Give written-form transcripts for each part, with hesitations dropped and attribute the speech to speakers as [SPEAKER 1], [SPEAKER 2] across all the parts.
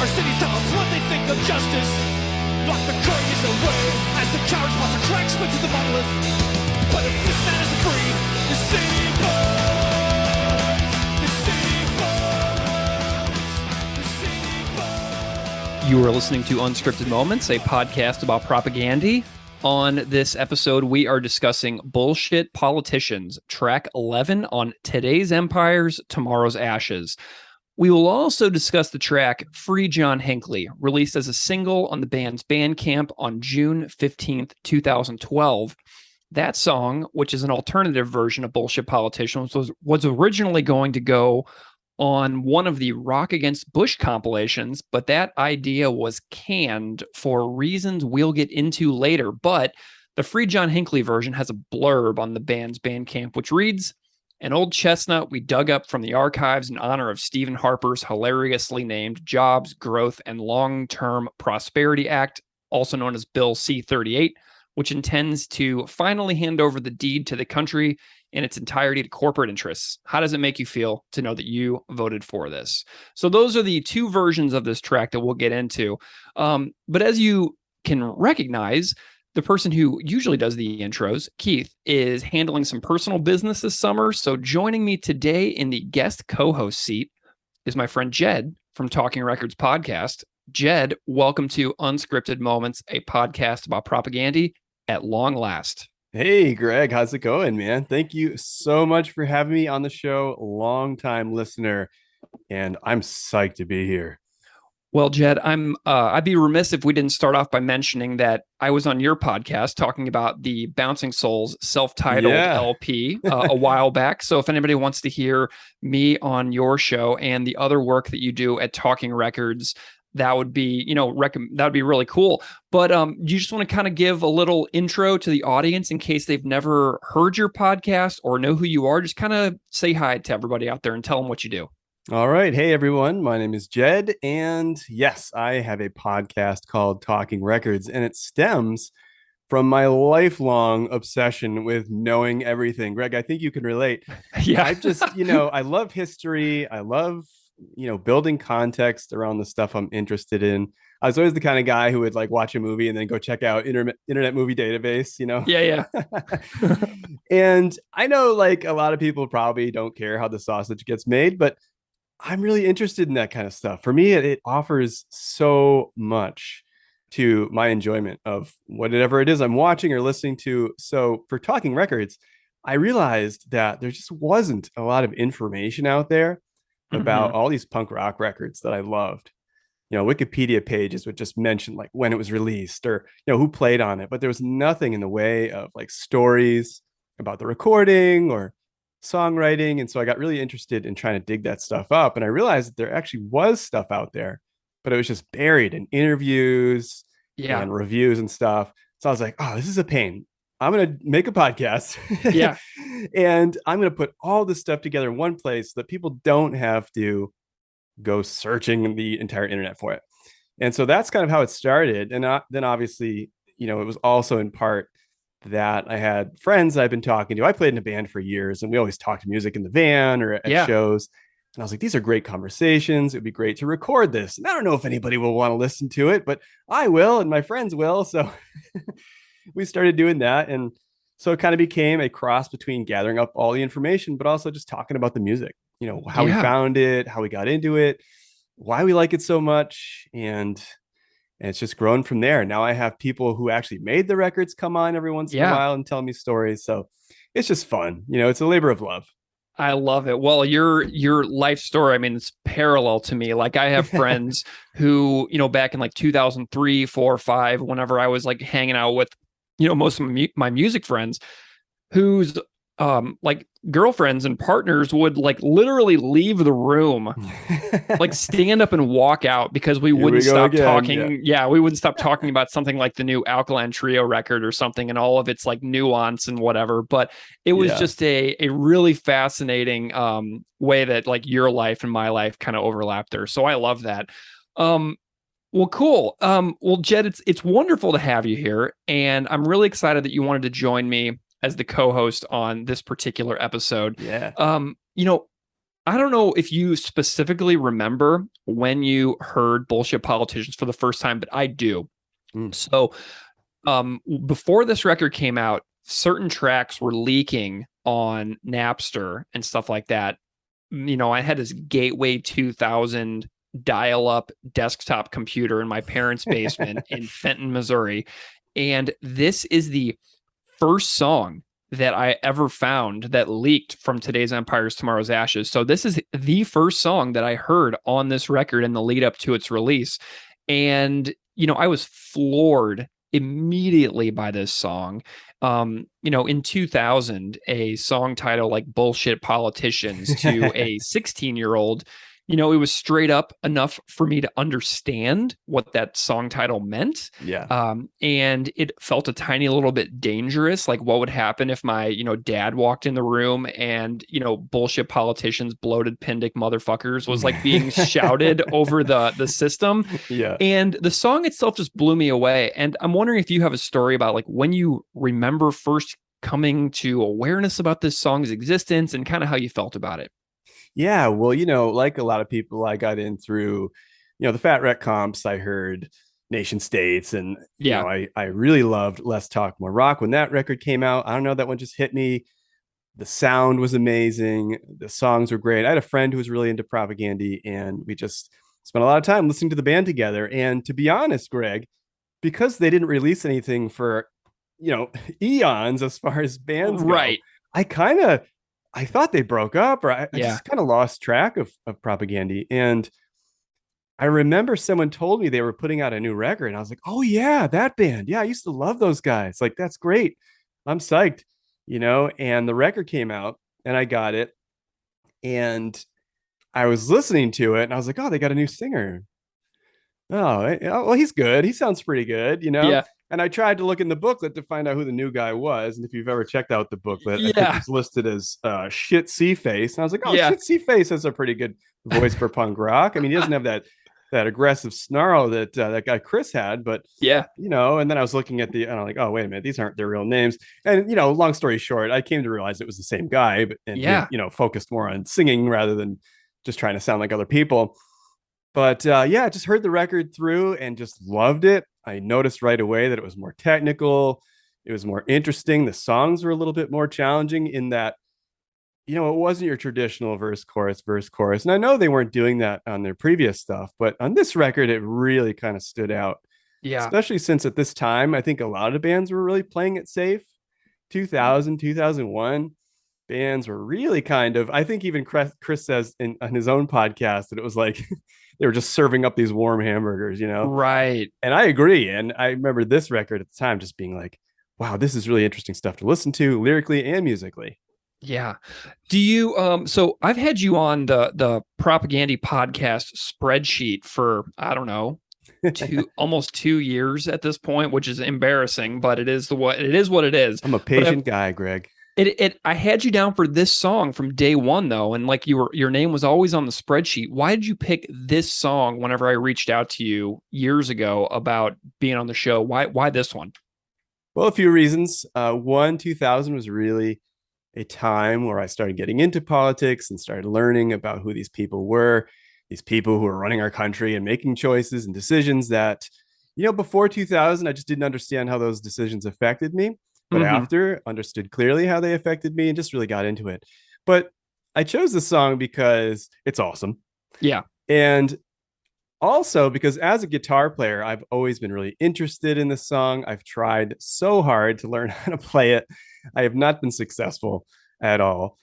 [SPEAKER 1] Our cities tell us what they think of justice. Lock the courageous away as the cowards want to crack split to the monolith. But if this man isn't free, the city burns. The city burns. The city burns.
[SPEAKER 2] You are listening to Unscripted Moments, a podcast about propaganda. On this episode, we are discussing Bullshit Politicians, track 11 on Today's Empires, Tomorrow's Ashes. We will also discuss the track Free John Hinckley, released as a single on the band's Bandcamp on June 15th, 2012. That song, which is an alternative version of Bullshit Politicians, was originally going to go on one of the Rock Against Bush compilations, but that idea was canned for reasons we'll get into later. But the Free John Hinckley version has a blurb on the band's Bandcamp, which reads, "An old chestnut we dug up from the archives in honor of Stephen Harper's hilariously named Jobs, Growth, and Long-Term Prosperity Act, also known as Bill C-38, which intends to finally hand over the deed to the country in its entirety to corporate interests. How does it make you feel to know that you voted for this?" So those are the two versions of this track that we'll get into. But as you can recognize, the person who usually does the intros, Keith, is handling some personal business this summer. So joining me today in the guest co-host seat is my friend Jed from Talking Records podcast. Jed, welcome to Unscripted Moments, a podcast about propaganda at long last.
[SPEAKER 3] Hey, Greg, how's it going, man? Thank you so much for having me on the show. Long time listener, and I'm psyched to be here.
[SPEAKER 2] Well, Jed, I'd be remiss if we didn't start off by mentioning that I was on your podcast talking about the Bouncing Souls self-titled LP a while back. So if anybody wants to hear me on your show and the other work that you do at Talking Records, that would be, that would be really cool. But you just want to kind of give a little intro to the audience in case they've never heard your podcast or know who you are. Just kind of say hi to everybody out there and tell them what you do.
[SPEAKER 3] All right. Hey, everyone. My name is Jed. And yes, I have a podcast called Talking Records, and it stems from my lifelong obsession with knowing everything. Greg, I think you can relate.
[SPEAKER 2] Yeah.
[SPEAKER 3] I just, I love history. I love building context around the stuff I'm interested in. I was always the kind of guy who would like watch a movie and then go check out Internet Movie Database,
[SPEAKER 2] Yeah.
[SPEAKER 3] And I know like a lot of people probably don't care how the sausage gets made, but I'm really interested in that kind of stuff. For me, it offers so much to my enjoyment of whatever it is I'm watching or listening to. So for Talking Records, I realized that there just wasn't a lot of information out there about all these punk rock records that I loved. Wikipedia pages would just mention like when it was released or, who played on it, but there was nothing in the way of like stories about the recording or songwriting. And so I got really interested in trying to dig that stuff up. And I realized that there actually was stuff out there, but it was just buried in interviews and reviews and stuff. So I was like, oh, this is a pain. I'm going to make a podcast.
[SPEAKER 2] Yeah.
[SPEAKER 3] And I'm going to put all this stuff together in one place so that people don't have to go searching the entire internet for it. And so that's kind of how it started. And then obviously, it was also in part that I had friends I've been talking to. I played in a band for years and we always talked music in the van or at shows. And I was like, these are great conversations. It'd be great to record this. And I don't know if anybody will want to listen to it, but I will and my friends will. So we started doing that. And so it kind of became a cross between gathering up all the information, but also just talking about the music, how we found it, how we got into it, why we like it so much. And it's just grown from there. Now I have people who actually made the records come on every once in a while and tell me stories. So it's just fun. It's a labor of love.
[SPEAKER 2] I love it. Well, your life story, I mean, it's parallel to me. Like I have friends who, back in like 2003, 4, 5, whenever I was like hanging out with, most of my music friends whose like girlfriends and partners would like literally leave the room, like stand up and walk out because we wouldn't stop talking. Yeah, we wouldn't stop talking about something like the new Alkaline Trio record or something and all of its like nuance and whatever. But it was just a really fascinating way that like your life and my life kind of overlapped there. So I love that. Well, cool. Well, Jed, it's wonderful to have you here, and I'm really excited that you wanted to join me as the co-host on this particular episode.
[SPEAKER 3] Yeah.
[SPEAKER 2] I don't know if you specifically remember when you heard Bullshit Politicians for the first time, but I do.
[SPEAKER 3] Mm.
[SPEAKER 2] So before this record came out, certain tracks were leaking on Napster and stuff like that. You know, I had this Gateway 2000 dial-up desktop computer in my parents' basement in Fenton, Missouri, and this is the first song that I ever found that leaked from Today's Empires, Tomorrow's Ashes. So this is the first song that I heard on this record in the lead up to its release. And, you know, I was floored immediately by this song. You know, in 2000, a song title like Bullshit Politicians to a 16-year-old, you know, it was straight up enough for me to understand what that song title meant.
[SPEAKER 3] Yeah.
[SPEAKER 2] And it felt a tiny little bit dangerous. Like, what would happen if my, you know, dad walked in the room and, you know, Bullshit Politicians, bloated pindick motherfuckers was like being shouted over the system.
[SPEAKER 3] Yeah.
[SPEAKER 2] And the song itself just blew me away. And I'm wondering if you have a story about like when you remember first coming to awareness about this song's existence and kind of how you felt about it.
[SPEAKER 3] Yeah, well, you know, like a lot of people, I got in through, you know, the Fat Wreck comps. I heard Nation States, and you
[SPEAKER 2] Yeah.
[SPEAKER 3] know, I really loved Less Talk More Rock when that record came out. I don't know, that one just hit me. The sound was amazing. The songs were great. I had a friend who was really into Propaganda, and we just spent a lot of time listening to the band together. And to be honest, Greg, because they didn't release anything for, you know, eons as far as bands go,
[SPEAKER 2] Right.
[SPEAKER 3] I kind of I thought they broke up, or I
[SPEAKER 2] Yeah.
[SPEAKER 3] just kind of lost track of Propaganda. And I remember someone told me they were putting out a new record, and I was like, oh yeah, that band. Yeah, I used to love those guys. Like, that's great. I'm psyched, you know. And the record came out, and I got it, and I was listening to it, and I was like, oh, they got a new singer. Oh, well, he's good. He sounds pretty good, you know?
[SPEAKER 2] Yeah.
[SPEAKER 3] And I tried to look in the booklet to find out who the new guy was. And if you've ever checked out the booklet, I think
[SPEAKER 2] Yeah.
[SPEAKER 3] he's listed as Shit C Face. And I was like, oh,
[SPEAKER 2] Yeah.
[SPEAKER 3] Shit C Face has a pretty good voice for punk rock. I mean, he doesn't have that aggressive snarl that that guy Chris had, but
[SPEAKER 2] Yeah.
[SPEAKER 3] you know. And then I was looking at and I'm like, oh, wait a minute, these aren't their real names. And you know, long story short, I came to realize it was the same guy, and
[SPEAKER 2] Yeah.
[SPEAKER 3] you know, focused more on singing rather than just trying to sound like other people. But yeah, I just heard the record through and just loved it. I noticed right away that it was more technical. It was more interesting. The songs were a little bit more challenging in that, you know, it wasn't your traditional verse, chorus, verse, chorus. And I know they weren't doing that on their previous stuff, but on this record, it really kind of stood out,
[SPEAKER 2] Yeah.
[SPEAKER 3] especially since at this time, I think a lot of bands were really playing it safe. 2000, 2001 bands were really kind of, I think even Chris says on his own podcast that it was like they were just serving up these warm hamburgers, you know?
[SPEAKER 2] Right.
[SPEAKER 3] And I agree. And I remember this record at the time just being like, wow, this is really interesting stuff to listen to lyrically and musically.
[SPEAKER 2] Yeah. Do you so I've had you on the Propaganda podcast spreadsheet for I don't know, almost 2 years at this point, which is embarrassing, but it is what it is.
[SPEAKER 3] I'm a patient guy, Greg.
[SPEAKER 2] I had you down for this song from day one though, and like your name was always on the spreadsheet. Why did you pick this song whenever I reached out to you years ago about being on the show? Why this one?
[SPEAKER 3] Well, a few reasons. One, 2000 was really a time where I started getting into politics and started learning about who these people were, these people who were running our country and making choices and decisions that, you know, before 2000, I just didn't understand how those decisions affected me. But after, understood clearly how they affected me and just really got into it. But I chose this song because it's awesome.
[SPEAKER 2] Yeah.
[SPEAKER 3] And also because as a guitar player, I've always been really interested in this song. I've tried so hard to learn how to play it. I have not been successful at all.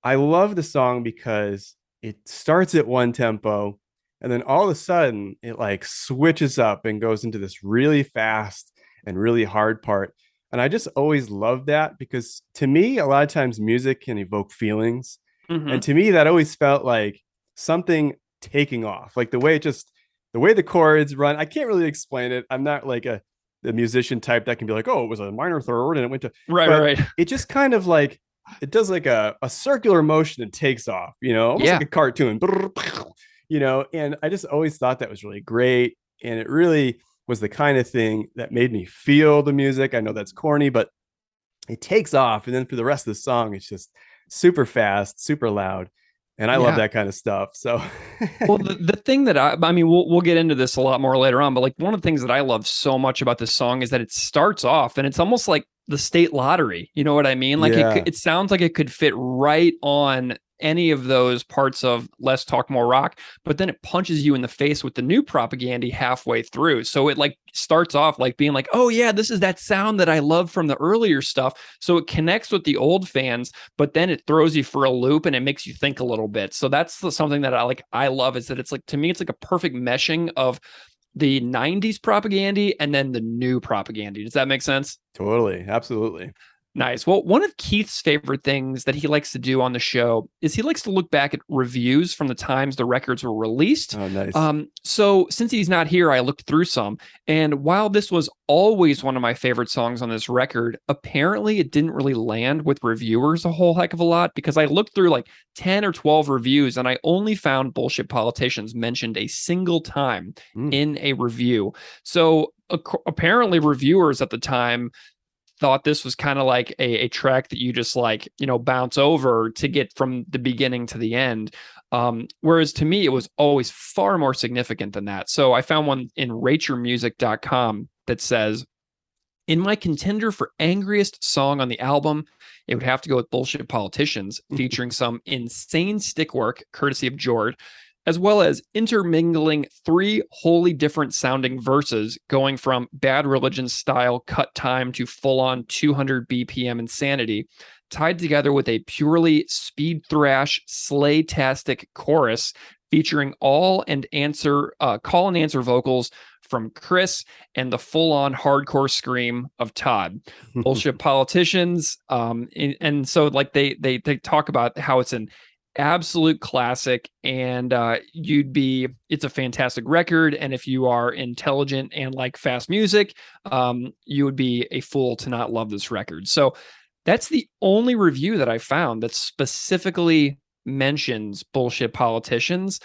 [SPEAKER 3] I love the song because it starts at one tempo and then all of a sudden it like switches up and goes into this really fast and really hard part. And I just always love that because to me, a lot of times music can evoke feelings. And to me, that always felt like something taking off, like the way the chords run. I can't really explain it. I'm not like the musician type that can be like, oh, it was a minor third and it went to
[SPEAKER 2] right.
[SPEAKER 3] It just kind of like it does like a circular motion and takes off, you know, almost like a cartoon, you know. And I just always thought that was really great. And it really was the kind of thing that made me feel the music. I know that's corny, but it takes off. And then for the rest of the song, it's just super fast, super loud. And I love
[SPEAKER 2] Yeah.
[SPEAKER 3] that kind of stuff. So
[SPEAKER 2] Well, the thing that I mean, we'll get into this a lot more later on, but like one of the things that I love so much about this song is that it starts off and it's almost like the state lottery. You know what I mean? Like
[SPEAKER 3] yeah.
[SPEAKER 2] it sounds like it could fit right on any of those parts of Less Talk More Rock, but then it punches you in the face with the new propaganda halfway through. So it like starts off like being like, oh yeah, this is that sound that I love from the earlier stuff. So it connects with the old fans, but then it throws you for a loop and it makes you think a little bit. So that's something that I love is that it's like, to me, it's like a perfect meshing of the 90s propaganda and then the new propaganda. Does that make sense?
[SPEAKER 3] Totally. Absolutely.
[SPEAKER 2] Nice. Well, one of Keith's favorite things that he likes to do on the show is he likes to look back at reviews from the times the records were released.
[SPEAKER 3] Oh, nice.
[SPEAKER 2] So since he's not here, I looked through some. And while this was always one of my favorite songs on this record, apparently it didn't really land with reviewers a whole heck of a lot because I looked through like 10 or 12 reviews and I only found Bullshit Politicians mentioned a single time in a review. So apparently reviewers at the time thought this was kind of like a track that you just like, bounce over to get from the beginning to the end. Whereas to me, it was always far more significant than that. So I found one in rateyourmusic.com that says, in my contender for angriest song on the album, it would have to go with Bullshit Politicians, featuring some insane stick work, courtesy of George, as well as intermingling three wholly different sounding verses, going from Bad Religion style cut time to full on 200 BPM insanity, tied together with a purely speed thrash, slay-tastic chorus featuring call and answer vocals from Chris and the full-on hardcore scream of Todd. Bullshit Politicians, and so like they talk about how it's an absolute classic, and it's a fantastic record, and if you are intelligent and like fast music, you would be a fool to not love this record. So that's the only review that I found that specifically mentions Bullshit Politicians.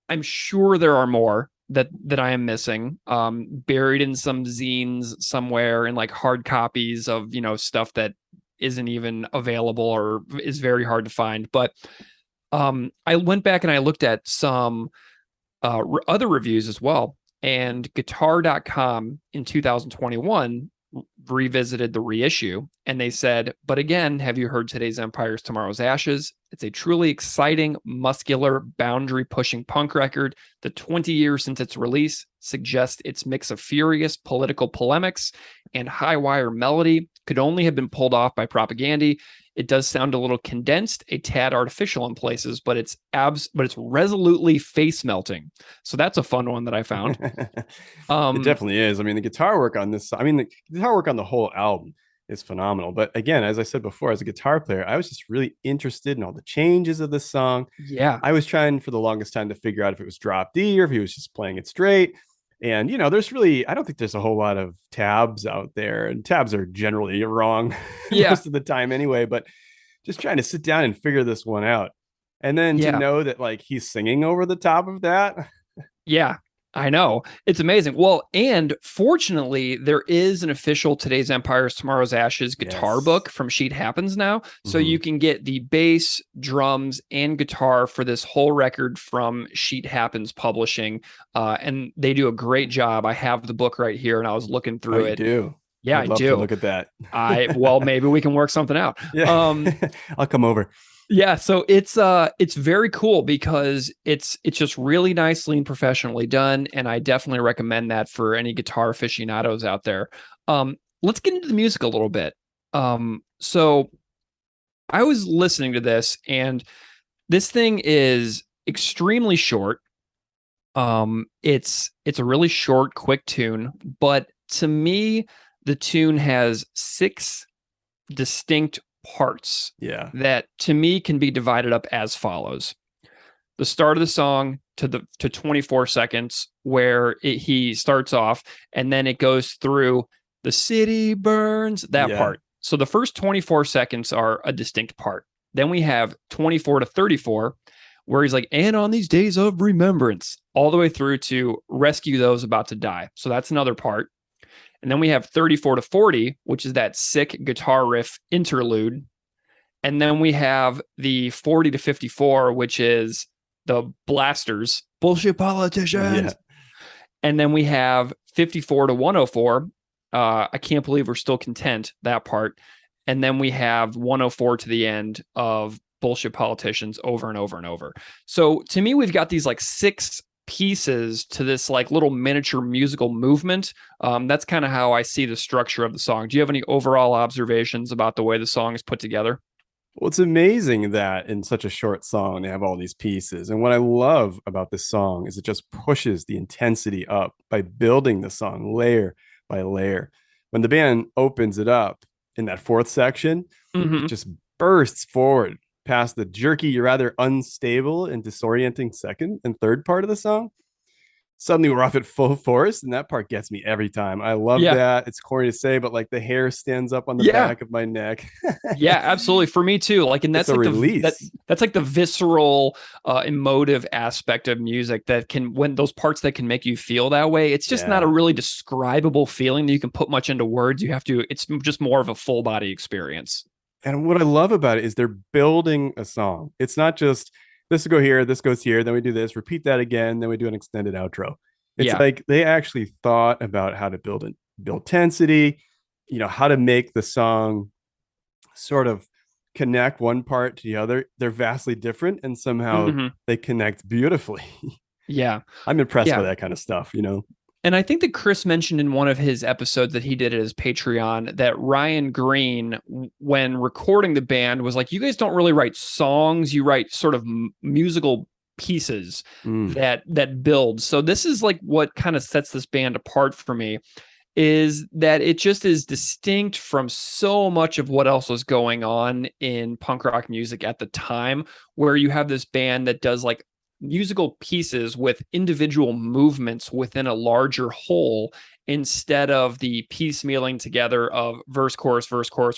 [SPEAKER 2] I'm sure there are more that I am missing, buried in some zines somewhere in like hard copies of stuff that isn't even available or is very hard to find. But I went back and I looked at some other reviews as well. And guitar.com in 2021 revisited the reissue and they said, but again, have you heard Today's Empire's Tomorrow's Ashes? It's a truly exciting, muscular, boundary pushing punk record. The 20 years since its release suggests its mix of furious political polemics and high wire melody could only have been pulled off by propaganda. It does sound a little condensed, a tad artificial in places, but it's resolutely face melting. So that's a fun one that I found.
[SPEAKER 3] It definitely is. I mean, the guitar work on this, the guitar work on the whole album is phenomenal. But again, as I said before, as a guitar player, I was just really interested in all the changes of this song.
[SPEAKER 2] Yeah.
[SPEAKER 3] I was trying for the longest time to figure out if it was drop D or if he was just playing it straight. And, I don't think there's a whole lot of tabs out there, and tabs are generally wrong most of the time anyway, but just trying to sit down and figure this one out. And then to know that like he's singing over the top of that.
[SPEAKER 2] Yeah, I know. It's amazing. Well, and fortunately, there is an official Today's Empire's Tomorrow's Ashes guitar book from Sheet Happens now. So you can get the bass, drums, and guitar for this whole record from Sheet Happens Publishing. And they do a great job. I have the book right here and I was looking through it.
[SPEAKER 3] You do?
[SPEAKER 2] Yeah,
[SPEAKER 3] I'd love
[SPEAKER 2] I do.
[SPEAKER 3] To look at that.
[SPEAKER 2] Well, maybe we can work something out.
[SPEAKER 3] Yeah. I'll come over.
[SPEAKER 2] Yeah, so it's very cool because it's just really nicely and professionally done, and I definitely recommend that for any guitar aficionados out there. Let's get into the music a little bit. So I was listening to this, and this thing is extremely short. It's a really short, quick tune, but to me, the tune has 6 distinct parts that to me can be divided up as follows. The start of the song to 24 seconds where he starts off, and then it goes through the city burns, that part. So the first 24 seconds are a distinct part. Then we have 24 to 34 where he's like, and on these days of remembrance, all the way through to rescue those about to die. So that's another part. And then we have 34 to 40, which is that sick guitar riff interlude. And then we have the 40 to 54, which is the blasters, bullshit politicians.
[SPEAKER 3] Yeah.
[SPEAKER 2] And then we have 54 to 104. I can't believe we're still content, that part. And then we have 104 to the end of bullshit politicians over and over and over. So to me, we've got these like 6 pieces to this like little miniature musical movement. That's kind of how I see the structure of the song. Do you have any overall observations about the way the song is put together?
[SPEAKER 3] Well, it's amazing that in such a short song, they have all these pieces. And what I love about this song is it just pushes the intensity up by building the song layer by layer. When the band opens it up in that 4th section, it just bursts forward past the jerky, rather unstable and disorienting 2nd and 3rd part of the song. Suddenly we're off at full force, and that part gets me every time. I love that. It's corny to say, but like the hair stands up on the back of my neck.
[SPEAKER 2] Yeah, absolutely. For me too. Like, and that's
[SPEAKER 3] It's a
[SPEAKER 2] like
[SPEAKER 3] release.
[SPEAKER 2] that's like the visceral, emotive aspect of music that can, when those parts that can make you feel that way. It's just not a really describable feeling that you can put much into words. You have to. It's just more of a full body experience.
[SPEAKER 3] And what I love about it is they're building a song. It's not just this will go here, this goes here, then we do this, repeat that again, then we do an extended outro. It's like they actually thought about how to build tensity, how to make the song sort of connect one part to the other. They're vastly different, and somehow they connect beautifully.
[SPEAKER 2] Yeah.
[SPEAKER 3] I'm impressed by that kind of stuff,
[SPEAKER 2] And I think that Chris mentioned in one of his episodes that he did at his Patreon that Ryan Green, when recording the band, was like, you guys don't really write songs, you write sort of musical pieces that build. So this is like what kind of sets this band apart for me, is that it just is distinct from so much of what else was going on in punk rock music at the time, where you have this band that does like musical pieces with individual movements within a larger whole, instead of the piecemealing together of verse, chorus,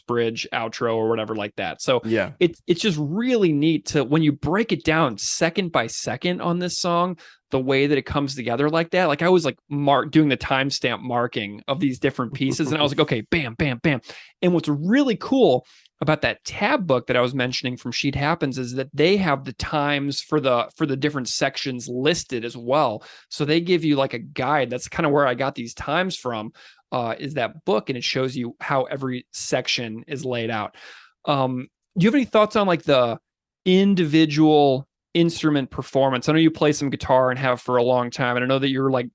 [SPEAKER 2] bridge, outro, or whatever like that. So it's just really neat to, when you break it down second by second on this song, the way that it comes together like that. Like I was like doing the timestamp marking of these different pieces, and I was like, okay, bam, bam, bam. And what's really cool about that tab book that I was mentioning from Sheet Happens is that they have the times for the different sections listed as well. So they give you like a guide. That's kind of where I got these times from, is that book, and it shows you how every section is laid out. Do you have any thoughts on like the individual instrument performance? I know you play some guitar and have for a long time, and I know that you're like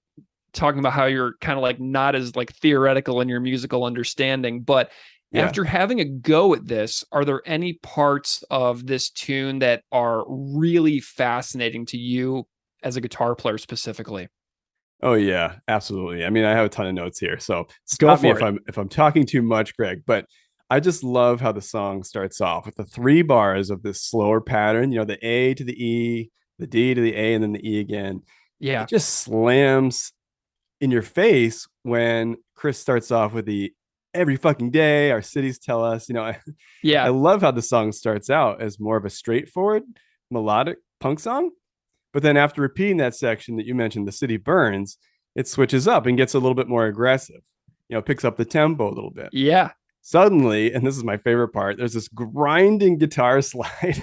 [SPEAKER 2] talking about how you're kind of like not as like theoretical in your musical understanding, but after having a go at this, are there any parts of this tune that are really fascinating to you as a guitar player specifically?
[SPEAKER 3] Oh yeah, absolutely. I mean, I have a ton of notes here, so stop me if I'm talking too much, Greg. But I just love how the song starts off with the 3 bars of this slower pattern. The A to the E, the D to the A, and then the E again.
[SPEAKER 2] Yeah,
[SPEAKER 3] it just slams in your face when Chris starts off with the every fucking day our cities tell us. I love how the song starts out as more of a straightforward melodic punk song, but then after repeating that section that you mentioned, the city burns, it switches up and gets a little bit more aggressive, picks up the tempo a little bit. Suddenly, and this is my favorite part, there's this grinding guitar slide.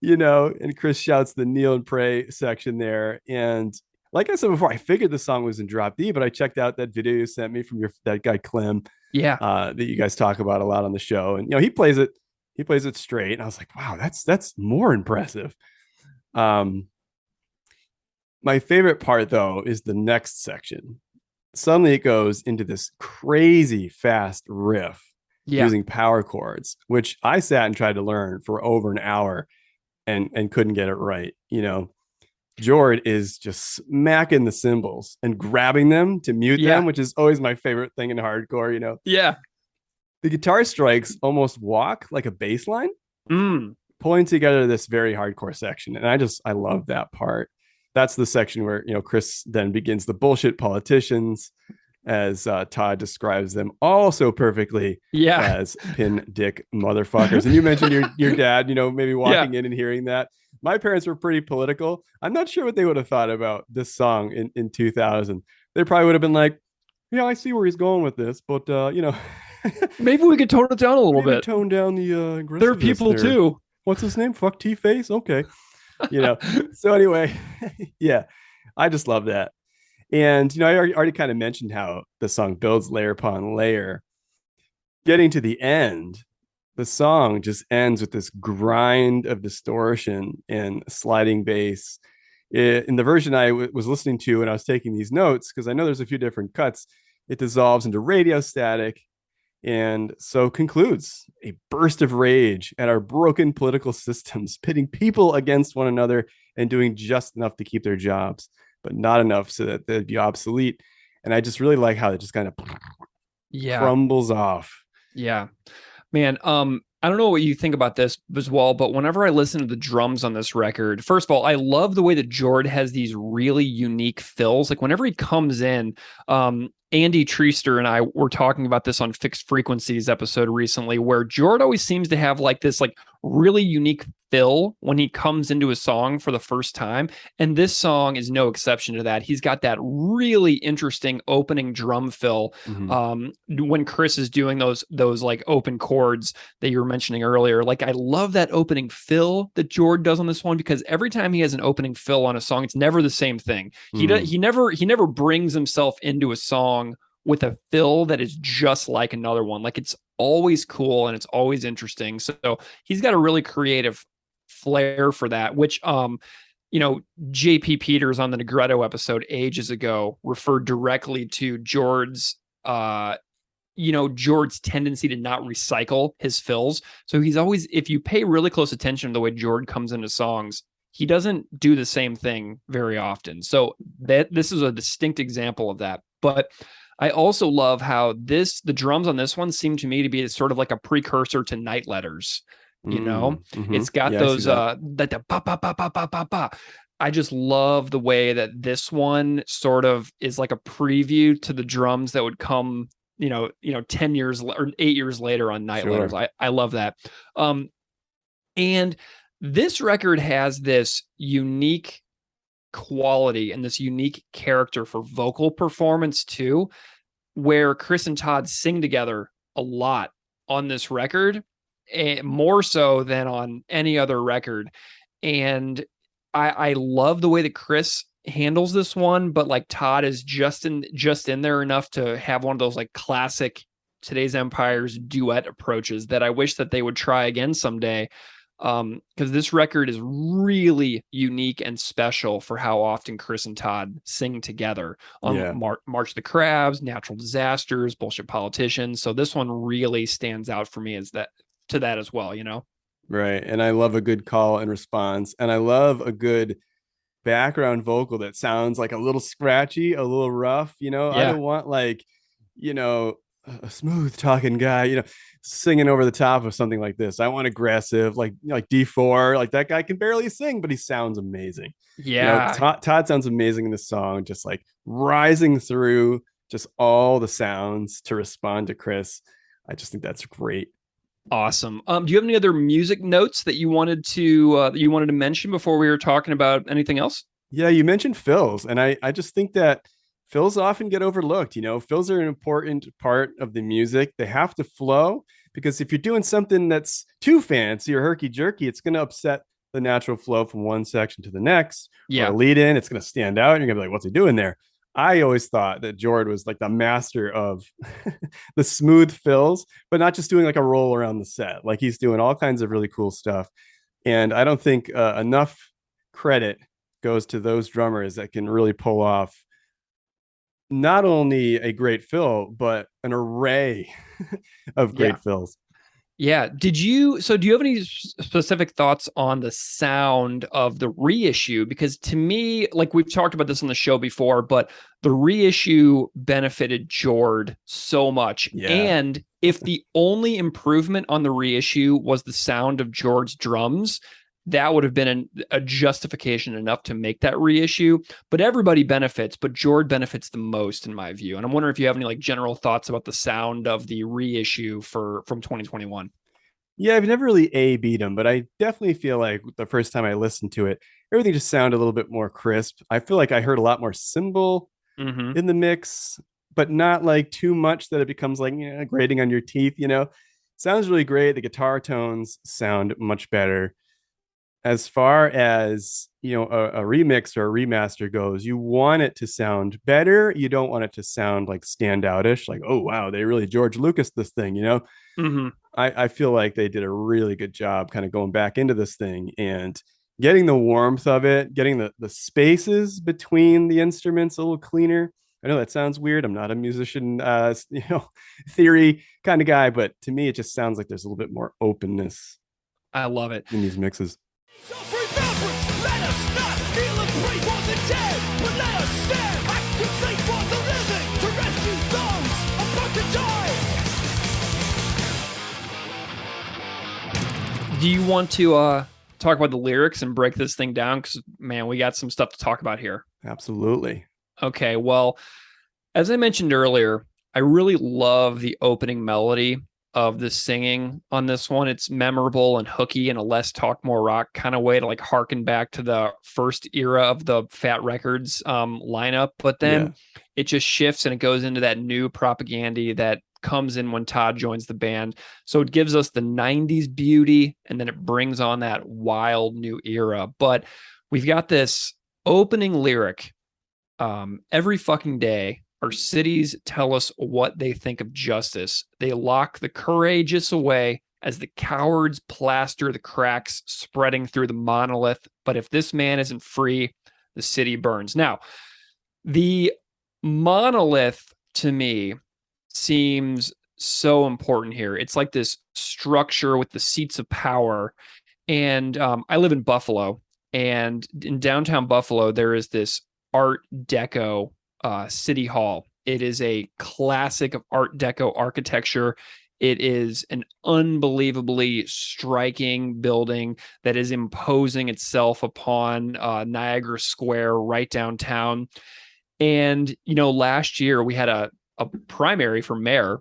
[SPEAKER 3] And Chris shouts the kneel and pray section there. And like I said before, I figured the song was in drop D, but I checked out that video you sent me from that guy Clem, that you guys talk about a lot on the show, and he plays it straight. And I was like, wow, that's more impressive. My favorite part though is the next section. Suddenly it goes into this crazy fast riff using power chords, which I sat and tried to learn for over an hour and couldn't get it right. Jord is just smacking the cymbals and grabbing them to mute them, which is always my favorite thing in hardcore. The guitar strikes almost walk like a bass line, pulling together this very hardcore section. And I love that part. That's the section where, Chris then begins the bullshit politicians, as Todd describes them all so perfectly, as pin dick motherfuckers. And you mentioned your dad, maybe walking in and hearing that. My parents were pretty political. I'm not sure what they would have thought about this song in 2000. They probably would have been like, yeah, I see where he's going with this, but
[SPEAKER 2] Maybe we could tone it down a little
[SPEAKER 3] Maybe
[SPEAKER 2] bit.
[SPEAKER 3] tone down the
[SPEAKER 2] They're
[SPEAKER 3] aggressiveness
[SPEAKER 2] people
[SPEAKER 3] there.
[SPEAKER 2] too.
[SPEAKER 3] What's his name? Fuck T Face. Okay, you know. So anyway, yeah, I just love that. And I already kind of mentioned how the song builds layer upon layer. Getting to the end, the song just ends with this grind of distortion and sliding bass. In the version I was listening to and I was taking these notes, because I know there's a few different cuts, it dissolves into radio static and so concludes a burst of rage at our broken political systems, pitting people against one another and doing just enough to keep their jobs, but not enough so that they'd be obsolete. And I just really like how it just kind of
[SPEAKER 2] Yeah.
[SPEAKER 3] crumbles off.
[SPEAKER 2] Yeah. Man, I don't know what you think about this as well, but whenever I listen to the drums on this record, first of all, I love the way that Jord has these really unique fills. Like whenever he comes in, Andy Treaster and I were talking about this on Fixed Frequencies episode recently, where Jord always seems to have like this like really unique fill when he comes into a song for the first time. And this song is no exception to that. He's got that really interesting opening drum fill. When Chris is doing those like open chords that you were mentioning earlier, like I love that opening fill that Jord does on this one, because every time he has an opening fill on a song, it's never the same thing. He never brings himself into a song with a fill that is just like another one. Like it's always cool and it's always interesting. So he's got a really creative flair for that, which JP Peters on the Negretto episode ages ago referred directly to Jord's Jord's tendency to not recycle his fills. So he's always, if you pay really close attention to the way Jord comes into songs, he doesn't do the same thing very often. So this is a distinct example of that. But I also love how the drums on this one seem to me to be sort of like a precursor to Night Letters. It's got those that pa pa pa pa pa pa pa. I just love the way that this one sort of is like a preview to the drums that would come 10 years or 8 years later on Night Letters. I love that. And this record has this unique quality and this unique character for vocal performance too, where Chris and Todd sing together a lot on this record, and more so than on any other record. And I love the way that Chris handles this one, but like Todd is just in there enough to have one of those like classic Today's Empires duet approaches that I wish that they would try again someday. Because this record is really unique and special for how often Chris and Todd sing together on March of the Crabs, Natural Disasters, Bullshit Politicians. So this one really stands out for me as that as well,
[SPEAKER 3] Right. And I love a good call and response. And I love a good background vocal that sounds like a little scratchy, a little rough. I don't want like, a smooth talking guy, singing over the top of something like this. I want aggressive, like D4, like that guy can barely sing, but he sounds amazing.
[SPEAKER 2] Yeah.
[SPEAKER 3] Todd sounds amazing in this song, just like rising through just all the sounds to respond to Chris. I just think that's great.
[SPEAKER 2] Awesome. Do you have any other music notes that you wanted to mention before we were talking about anything else?
[SPEAKER 3] Yeah, you mentioned fills, and I just think that fills often get overlooked. Fills are an important part of the music. They have to flow, because if you're doing something that's too fancy or herky jerky, it's going to upset the natural flow from one section to the next.
[SPEAKER 2] Yeah.
[SPEAKER 3] Or a lead in, it's going to stand out, and you're going to be like, what's he doing there? I always thought that Jord was like the master of the smooth fills, but not just doing like a roll around the set. Like he's doing all kinds of really cool stuff. And I don't think enough credit goes to those drummers that can really pull off not only a great fill, but an array of great fills.
[SPEAKER 2] Yeah. Do you have any specific thoughts on the sound of the reissue? Because to me, like we've talked about this on the show before, but the reissue benefited Jord so much.
[SPEAKER 3] Yeah.
[SPEAKER 2] And if the only improvement on the reissue was the sound of Jord's drums, that would have been a justification enough to make that reissue. But everybody benefits, but Jord benefits the most in my view. And I'm wondering if you have any like general thoughts about the sound of the reissue from 2021.
[SPEAKER 3] Yeah, I've never really beat him, but I definitely feel like the first time I listened to it, everything just sounded a little bit more crisp. I feel like I heard a lot more cymbal in the mix, but not like too much that it becomes like, grating on your teeth, Sounds really great. The guitar tones sound much better. As far as, a remix or a remaster goes, you want it to sound better. You don't want it to sound like standoutish, like, oh wow, they really George Lucas this thing,
[SPEAKER 2] Mm-hmm.
[SPEAKER 3] I feel like they did a really good job kind of going back into this thing and getting the warmth of it, getting the spaces between the instruments a little cleaner. I know that sounds weird. I'm not a musician, theory kind of guy, but to me, it just sounds like there's a little bit more openness
[SPEAKER 2] I love it.
[SPEAKER 3] in these mixes.
[SPEAKER 1] Of remembrance, let us not kneel and pray for the dead, but let us stand actively for the living to rescue those about to die.
[SPEAKER 2] Do you want to talk about the lyrics and break this thing down? Because, man, we got some stuff to talk about here.
[SPEAKER 3] Absolutely.
[SPEAKER 2] Okay, well, as I mentioned earlier, I really love the opening melody of the singing on this one. It's memorable and hooky in a less talk, more rock kind of way to like harken back to the first era of the Fat Records lineup. But then it just shifts and it goes into that new propaganda that comes in when Todd joins the band. So it gives us the 90s beauty and then it brings on that wild new era. But we've got this opening lyric. Every fucking day, our cities tell us what they think of justice. They lock the courageous away as the cowards plaster the cracks spreading through the monolith. But if this man isn't free, the city burns. Now, the monolith to me seems so important here. It's like this structure with the seats of power. And I live in Buffalo, and in downtown Buffalo, there is this Art Deco City Hall. It is a classic of Art Deco architecture. It is an unbelievably striking building that is imposing itself upon Niagara Square right downtown. And, last year we had a primary for mayor,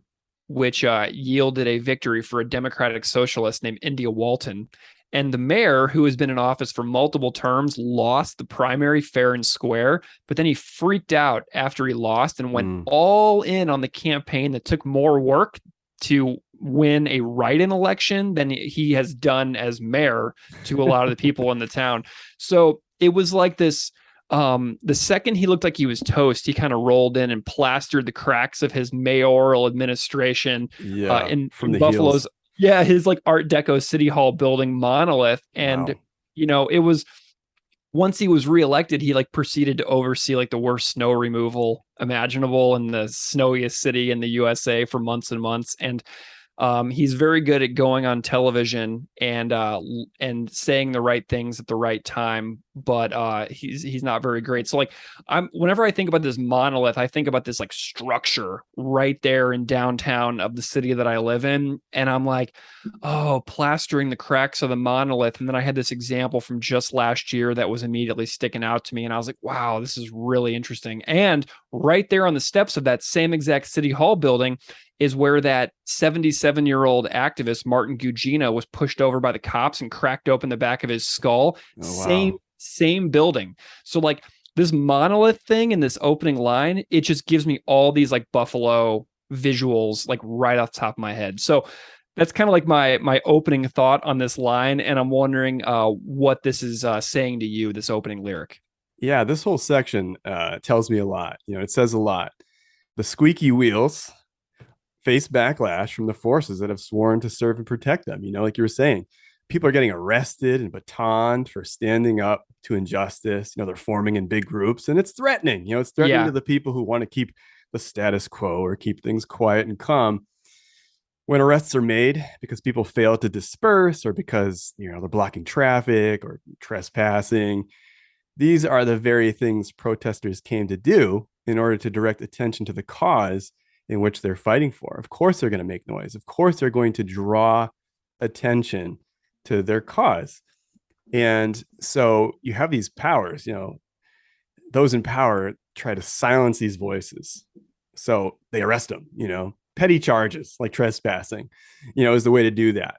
[SPEAKER 2] which yielded a victory for a Democratic socialist named India Walton. And the mayor, who has been in office for multiple terms, lost the primary fair and square, but then he freaked out after he lost and went all in on the campaign that took more work to win a write-in election than he has done as mayor to a lot of the people in the town. So it was like this. The second he looked like he was toast, he kind of rolled in and plastered the cracks of his mayoral administration in Buffalo's heels. Yeah, his like Art Deco City Hall building monolith. And, it was once he was reelected, he like proceeded to oversee like the worst snow removal imaginable in the snowiest city in the USA for months and months. And he's very good at going on television and saying the right things at the right time, but he's not very great. So like whenever I think about this monolith, I think about this like structure right there in downtown of the city that I live in, and I'm like, oh, plastering the cracks of the monolith. And then I had this example from just last year that was immediately sticking out to me, and I was like, wow, this is really interesting. And right there on the steps of that same exact City Hall building is where that 77-year-old activist, Martin Gugino, was pushed over by the cops and cracked open the back of his skull. Oh, wow. Same building. So like this monolith thing in this opening line, it just gives me all these like Buffalo visuals, like right off the top of my head. So that's kind of like my opening thought on this line. And I'm wondering what this is saying to you, this opening lyric.
[SPEAKER 3] Yeah, this whole section tells me a lot. It says a lot. The squeaky wheels face backlash from the forces that have sworn to serve and protect them. Like you were saying, people are getting arrested and batoned for standing up to injustice. They're forming in big groups, and it's threatening. It's threatening to the people who want to keep the status quo or keep things quiet and calm. When arrests are made because people fail to disperse or because, they're blocking traffic or trespassing, these are the very things protesters came to do in order to direct attention to the cause in which they're fighting for. Of course, they're going to make noise. Of course, they're going to draw attention to their cause. And so you have these powers, those in power try to silence these voices. So they arrest them, petty charges like trespassing, is the way to do that.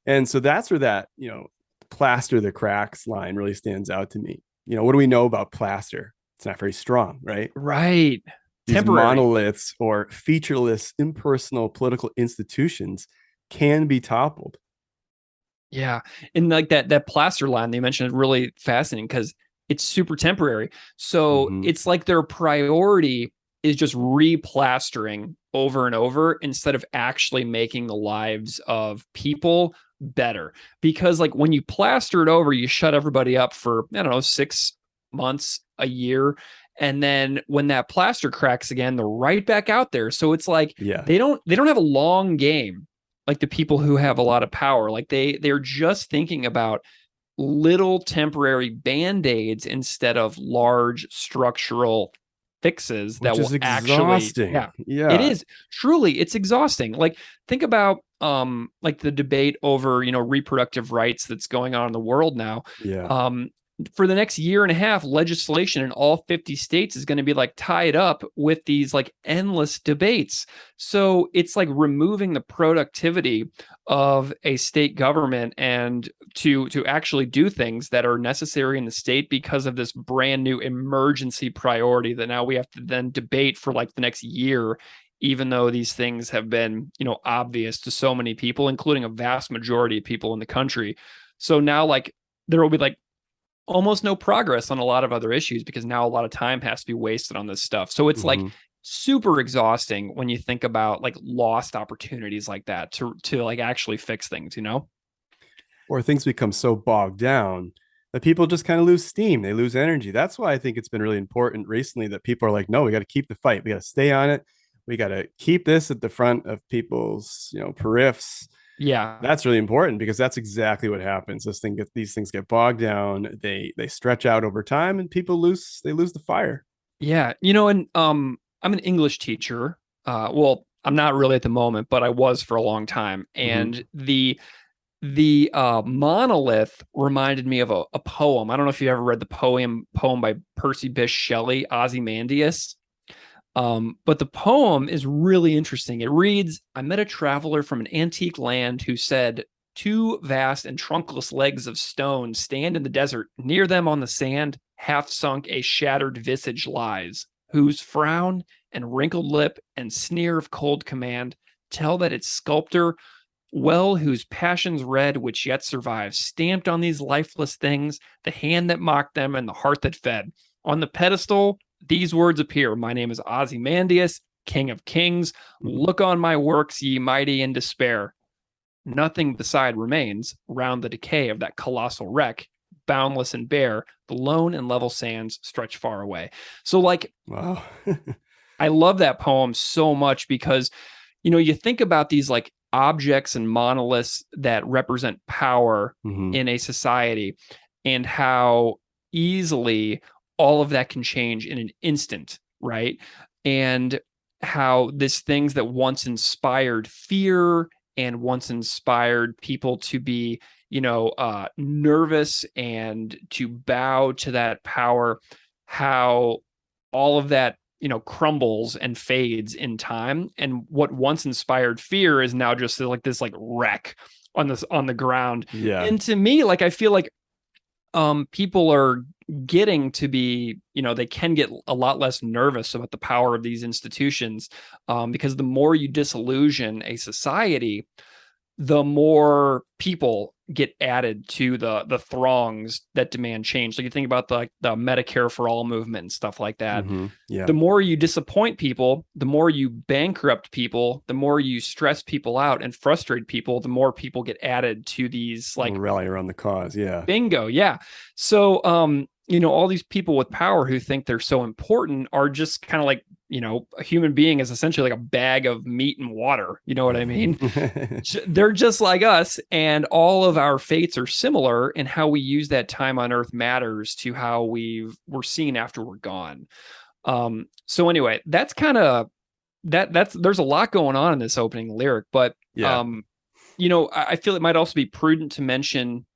[SPEAKER 3] And so that's where that, plaster the cracks line really stands out to me. What do we know about plaster? It's not very strong, right?
[SPEAKER 2] Right.
[SPEAKER 3] these
[SPEAKER 2] temporary.
[SPEAKER 3] monoliths or featureless, impersonal political institutions can be toppled.
[SPEAKER 2] Yeah. And like that plaster line they mentioned is really fascinating because it's super temporary. So
[SPEAKER 3] Mhm.
[SPEAKER 2] it's like their priority is just replastering over and over instead of actually making the lives of people better. Because like when you plaster it over, you shut everybody up for, I don't know, 6 months, a year. And then when that plaster cracks again, they're right back out there. So it's like
[SPEAKER 3] Yeah.
[SPEAKER 2] they don't have a long game like the people who have a lot of power. Like they're just thinking about little temporary band-aids instead of large structural fixes that
[SPEAKER 3] Which is
[SPEAKER 2] will actually,
[SPEAKER 3] exhausting.
[SPEAKER 2] yeah, it
[SPEAKER 3] Yeah.
[SPEAKER 2] is truly, it's exhausting. Like think about like the debate over, reproductive rights that's going on in the world now.
[SPEAKER 3] Yeah.
[SPEAKER 2] For the next year and a half, legislation in all 50 states is going to be like tied up with these like endless debates. So it's like removing the productivity of a state government and to actually do things that are necessary in the state because of this brand new emergency priority that now we have to then debate for like the next year, even though these things have been, obvious to so many people, including a vast majority of people in the country. So now like there will be like almost no progress on a lot of other issues because now a lot of time has to be wasted on this stuff. So it's like
[SPEAKER 3] Mhm.
[SPEAKER 2] super exhausting when you think about like lost opportunities like that to like actually fix things.
[SPEAKER 3] Or things become so bogged down that people just kind of lose steam. They lose energy. That's why I think it's been really important recently that people are like, no, we got to keep the fight. We got to stay on it. We got to keep this at the front of people's, periffs.
[SPEAKER 2] Yeah.
[SPEAKER 3] That's really important because that's exactly what happens. These things get bogged down. They stretch out over time, and people lose the fire.
[SPEAKER 2] Yeah. And I'm an English teacher. Well, I'm not really at the moment, but I was for a long time.
[SPEAKER 3] Mm-hmm.
[SPEAKER 2] And the monolith reminded me of a poem. I don't know if you ever read the poem by Percy Bysshe Shelley, Ozymandias. But the poem is really interesting. It reads, I met a traveler from an antique land who said, two vast and trunkless legs of stone stand in the desert. Near them on the sand, half sunk, a shattered visage lies, whose frown and wrinkled lip and sneer of cold command tell that its sculptor, well, whose passions red, which yet survives, stamped on these lifeless things the hand that mocked them and the heart that fed. On the pedestal, these words appear. My name is Ozymandias, King of Kings. Look on my works, ye mighty in despair. Nothing beside remains round the decay of that colossal wreck. Boundless and bare, the lone and level sands stretch far away. So, like,
[SPEAKER 3] Wow.
[SPEAKER 2] I love that poem so much because, you think about these like objects and monoliths that represent power
[SPEAKER 3] Mm-hmm.
[SPEAKER 2] in a society and how easily all of that can change in an instant, right? And how this things that once inspired fear and once inspired people to be, nervous and to bow to that power, how all of that crumbles and fades in time, and what once inspired fear is now just like this like wreck on the ground.
[SPEAKER 3] Yeah.
[SPEAKER 2] And to me, like I feel like people are getting to be, they can get a lot less nervous about the power of these institutions, because the more you disillusion a society, the more people get added to the throngs that demand change. Like you think about the Medicare for all movement and stuff like that.
[SPEAKER 3] Mm-hmm. Yeah.
[SPEAKER 2] The more you disappoint people, the more you bankrupt people, the more you stress people out and frustrate people, the more people get added to these like
[SPEAKER 3] rally around the cause. Yeah.
[SPEAKER 2] bingo. Yeah. So all these people with power who think they're so important are just kind of like, a human being is essentially like a bag of meat and water. You know what I mean? They're just like us, and all of our fates are similar, and how we use that time on earth matters to how we're seen after we're gone. So anyway, that's kind of that's there's a lot going on in this opening lyric, but
[SPEAKER 3] Yeah.
[SPEAKER 2] I feel it might also be prudent to mention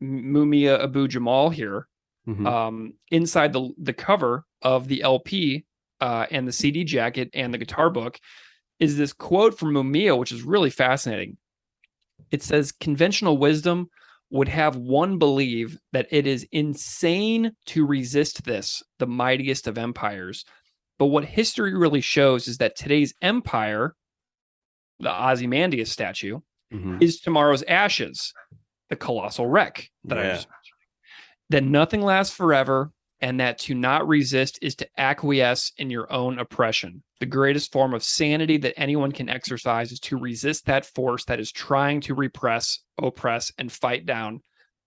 [SPEAKER 2] Mumia Abu Jamal here.
[SPEAKER 3] Mm-hmm.
[SPEAKER 2] Inside the cover of the LP, and the CD jacket and the guitar book is this quote from Mumia, which is really fascinating. It says, conventional wisdom would have one believe that it is insane to resist this, the mightiest of empires. But what history really shows is that today's empire, the Ozymandias statue, is tomorrow's ashes, the colossal wreck that I just mentioned. That nothing lasts forever, and that to not resist is to acquiesce in your own oppression. The greatest form of sanity that anyone can exercise is to resist that force that is trying to repress, oppress, and fight down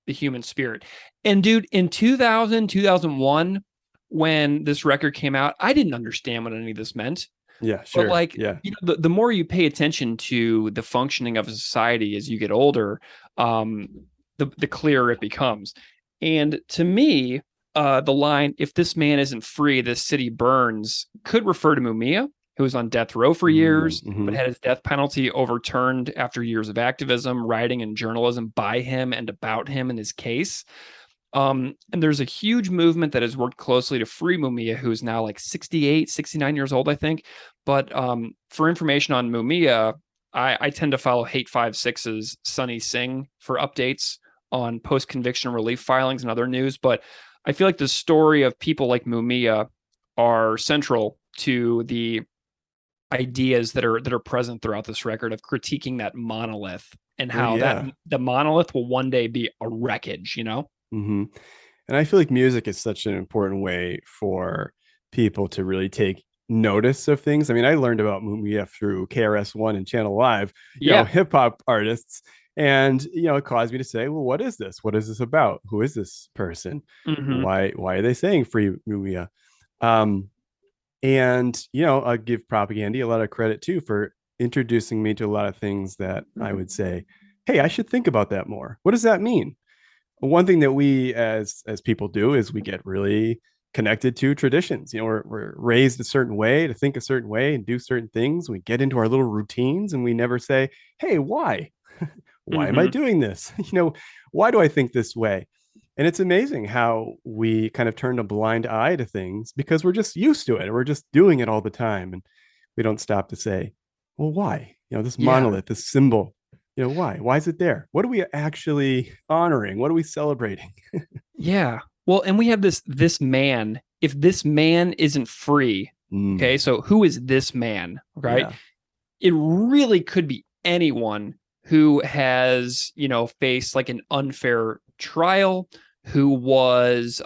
[SPEAKER 2] the human spirit. And dude, in 2001, when this record came out, I didn't understand what any of this meant.
[SPEAKER 3] Yeah, sure.
[SPEAKER 2] But like, you know, the more you pay attention to the functioning of a society as you get older, the clearer it becomes. And to me, the line, if this man isn't free, this city burns, could refer to Mumia, who was on death row for years, but had his death penalty overturned after years of activism, writing, and journalism by him and about him and his case. And there's a huge movement that has worked closely to free Mumia, who is now like 68, 69 years old, I think. But for information on Mumia, I tend to follow Hate 56's Sunny Singh for updates on post-conviction relief filings and other news. But I feel like the story of people like Mumia are central to the ideas that are present throughout this record of critiquing that monolith and how that the monolith will one day be a wreckage, you know?
[SPEAKER 3] And I feel like music is such an important way for people to really take notice of things. I mean, I learned about Mumia through KRS-One and Channel Live, you know, hip hop artists. And, you know, it caused me to say, well, what is this? What is this about? Who is this person? Why are they saying free Mumia? And, you know, I'll give Propagandy a lot of credit too for introducing me to a lot of things that I would say, hey, I should think about that more. What does that mean? One thing that we as people do is we get really connected to traditions. You know, we're raised a certain way to think a certain way and do certain things. We get into our little routines and we never say, hey, why? Why am I doing this? You know, why do I think this way? And it's amazing how we kind of turn a blind eye to things because we're just used to it. And we're just doing it all the time. And we don't stop to say, well, why? You know, this monolith, this symbol, you know, why? Why is it there? What are we actually honoring? What are we celebrating?
[SPEAKER 2] Yeah. Well, and we have this man. If this man isn't free, okay, so who is this man? Right? Yeah. It really could be anyone who has, you know, faced like an unfair trial, who was,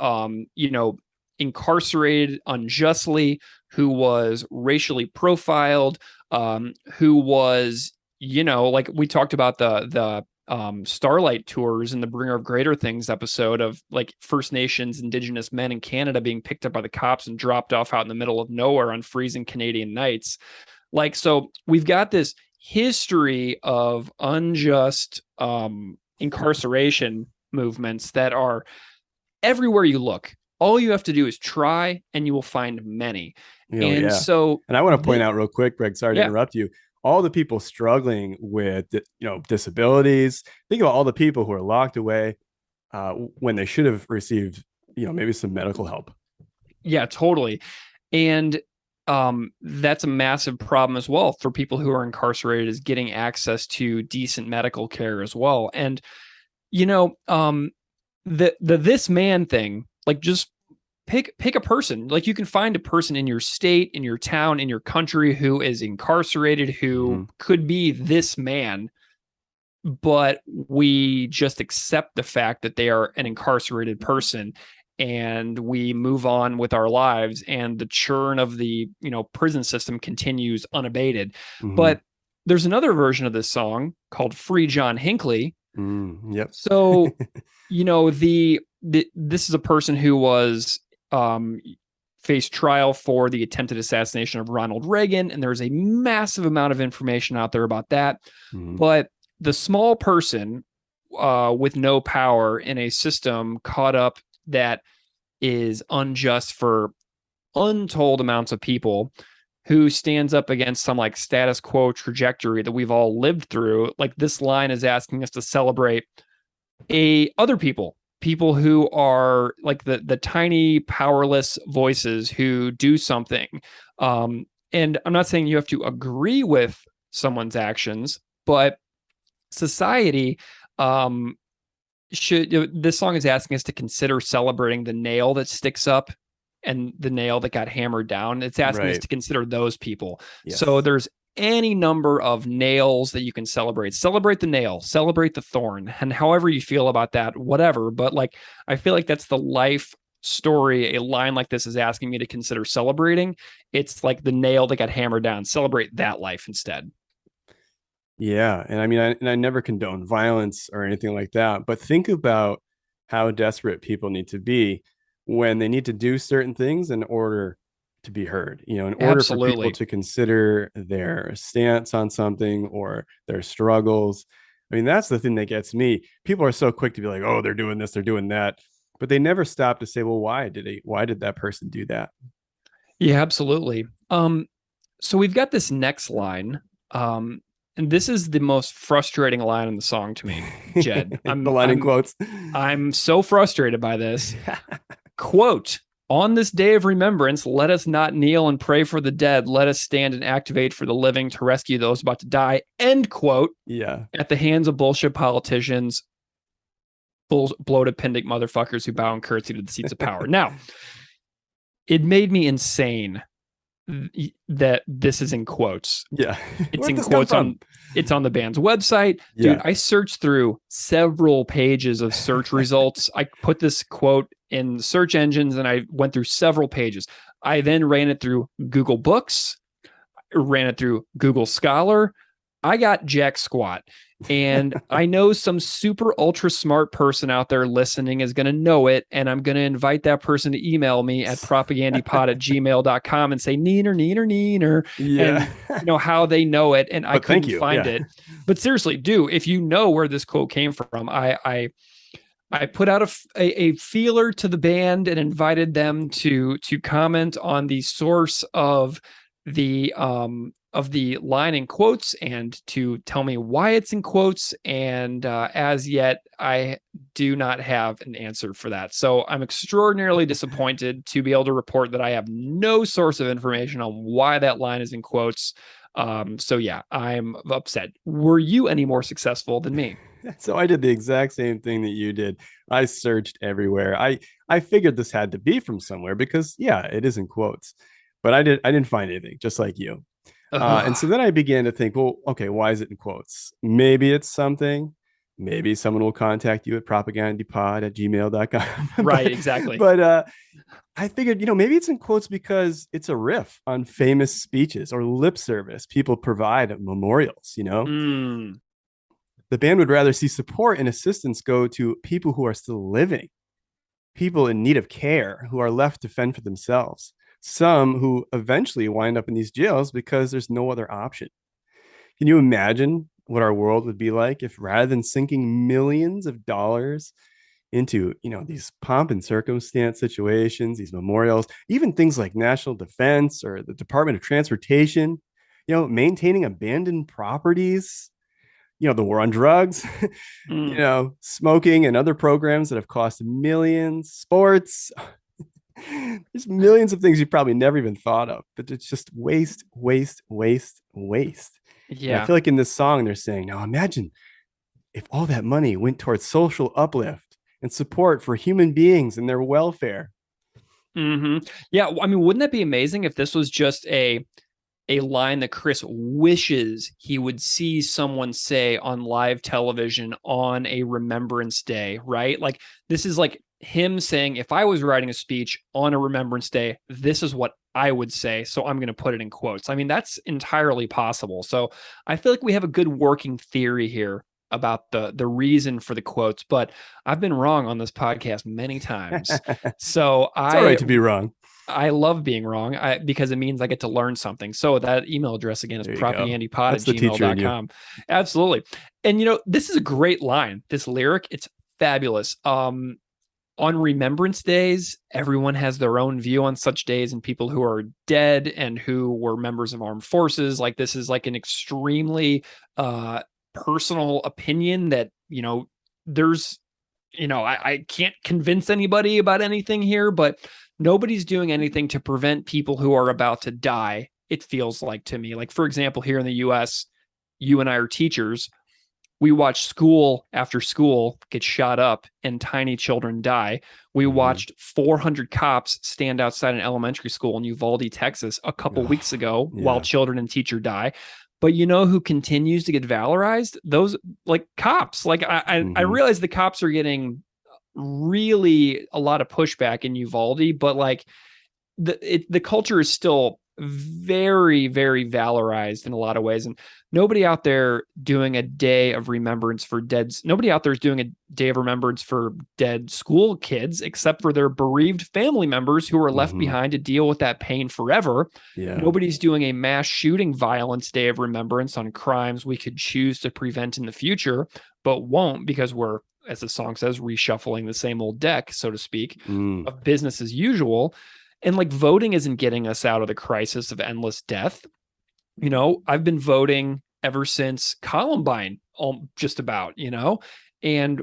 [SPEAKER 2] you know, incarcerated unjustly, who was racially profiled, who was, you know, like we talked about the Starlight Tours and the Bringer of Greater Things episode of like First Nations Indigenous men in Canada being picked up by the cops and dropped off out in the middle of nowhere on freezing Canadian nights. Like, so we've got this history of unjust incarceration movements that are everywhere you look. All you have to do is try and you will find many. So,
[SPEAKER 3] and I want to point out real quick, Greg, sorry to interrupt you. All the people struggling with, you know, disabilities. Think about all the people who are locked away when they should have received, you know, maybe some medical help.
[SPEAKER 2] Yeah, totally. And that's a massive problem as well for people who are incarcerated, is getting access to decent medical care as well. And, you know, the this man thing, like just pick a person. Like you can find a person in your state, in your town, in your country who is incarcerated, who could be this man, but we just accept the fact that they are an incarcerated person and we move on with our lives, and the churn of the, you know, prison system continues unabated. But there's another version of this song called Free John Hinckley. So, you know, this is a person who was faced trial for the attempted assassination of Ronald Reagan, and there's a massive amount of information out there about that. But the small person with no power in a system caught up that is unjust for untold amounts of people, who stands up against some like status quo trajectory that we've all lived through. Like this line is asking us to celebrate other people who are like the tiny powerless voices who do something. And I'm not saying you have to agree with someone's actions, but society this song is asking us to consider celebrating the nail that sticks up and the nail that got hammered down. It's asking us
[SPEAKER 3] Right.
[SPEAKER 2] to consider those people.
[SPEAKER 3] Yes.
[SPEAKER 2] So there's any number of nails that you can celebrate. Celebrate the nail, celebrate the thorn, and however you feel about that, whatever. But like, I feel like that's the life story a line like this is asking me to consider celebrating. It's like the nail that got hammered down. Celebrate that life instead.
[SPEAKER 3] Yeah. And I mean, I never condone violence or anything like that, but think about how desperate people need to be when they need to do certain things in order to be heard, in order for people
[SPEAKER 2] Absolutely.
[SPEAKER 3] to consider their stance on something or their struggles. I mean, that's the thing that gets me. People are so quick to be like, oh, they're doing this, they're doing that, but they never stop to say, well, why did that person do that?
[SPEAKER 2] Yeah, absolutely. So we've got this next line. And this is the most frustrating line in the song to me, Jed.
[SPEAKER 3] The line in quotes.
[SPEAKER 2] I'm so frustrated by this. Quote, on this day of remembrance, let us not kneel and pray for the dead. Let us stand and activate for the living to rescue those about to die. End quote.
[SPEAKER 3] Yeah.
[SPEAKER 2] At the hands of bullshit politicians, bloated pindic motherfuckers who bow and curtsy to the seats of power. Now, it made me insane that this is in quotes.
[SPEAKER 3] Yeah.
[SPEAKER 2] It's in quotes it's on the band's website. Dude, I searched through several pages of search results. I put this quote in search engines and I went through several pages. I then ran it through Google Books, ran it through Google Scholar. I got jack squat. And I know some super ultra smart person out there listening is going to know it. And I'm going to invite that person to email me at propagandipod@gmail.com and say, neener.
[SPEAKER 3] Yeah.
[SPEAKER 2] And how they know it. And I couldn't find
[SPEAKER 3] Yeah.
[SPEAKER 2] it. But seriously, if you know where this quote came from, I put out a feeler to the band and invited them to comment on the source of the line in quotes and to tell me why it's in quotes. And as yet, I do not have an answer for that. So I'm extraordinarily disappointed to be able to report that I have no source of information on why that line is in quotes. So yeah, I'm upset. Were you any more successful than me?
[SPEAKER 3] So I did the exact same thing that you did. I searched everywhere. I figured this had to be from somewhere because it is in quotes, but I didn't find anything, just like you. And so then I began to think, well, okay, why is it in quotes? Maybe it's something. Maybe someone will contact you at propagandipod@gmail.com.
[SPEAKER 2] Right, exactly.
[SPEAKER 3] But I figured, maybe it's in quotes because it's a riff on famous speeches or lip service people provide at memorials, The band would rather see support and assistance go to people who are still living, people in need of care who are left to fend for themselves. Some who eventually wind up in these jails because there's no other option. Can you imagine what our world would be like if rather than sinking millions of dollars into, these pomp and circumstance situations, these memorials, even things like national defense or the Department of Transportation, maintaining abandoned properties, the war on drugs, smoking and other programs that have cost millions, sports, there's millions of things you probably never even thought of, but it's just waste.
[SPEAKER 2] Yeah.
[SPEAKER 3] And I feel like in this song, they're saying, now imagine if all that money went towards social uplift and support for human beings and their welfare.
[SPEAKER 2] Mm-hmm. Yeah. I mean, wouldn't that be amazing if this was just a line that Chris wishes he would see someone say on live television on a Remembrance Day, right? Like, this is like him saying, if I was writing a speech on a Remembrance Day, this is what I would say. So I'm going to put it in quotes. I mean, that's entirely possible. So I feel like we have a good working theory here about the reason for the quotes, but I've been wrong on this podcast many times. So
[SPEAKER 3] it's all right to be wrong.
[SPEAKER 2] I love being wrong because it means I get to learn something. So that email address again is propagandipod@gmail.com. Absolutely. And this is a great line. This lyric, it's fabulous. On Remembrance Days, everyone has their own view on such days and people who are dead and who were members of armed forces. Like, this is like an extremely personal opinion that, there's, I can't convince anybody about anything here, but nobody's doing anything to prevent people who are about to die. It feels like to me, like, for example, here in the US, you and I are teachers. We watched school after school get shot up and tiny children die. We watched 400 cops stand outside an elementary school in Uvalde, Texas a couple weeks ago while children and teacher die. But you know who continues to get valorized? Those like cops. Like I realize the cops are getting really a lot of pushback in Uvalde, but like the culture is still very, very valorized in a lot of ways. And nobody out there doing a day of remembrance for dead. Nobody out there is doing a day of remembrance for dead school kids, except for their bereaved family members who are left behind to deal with that pain forever.
[SPEAKER 3] Yeah.
[SPEAKER 2] Nobody's doing a mass shooting violence day of remembrance on crimes we could choose to prevent in the future, but won't because we're, as the song says, reshuffling the same old deck, so to speak, of business as usual. And like voting isn't getting us out of the crisis of endless death. You know, I've been voting ever since Columbine, just about, you know, and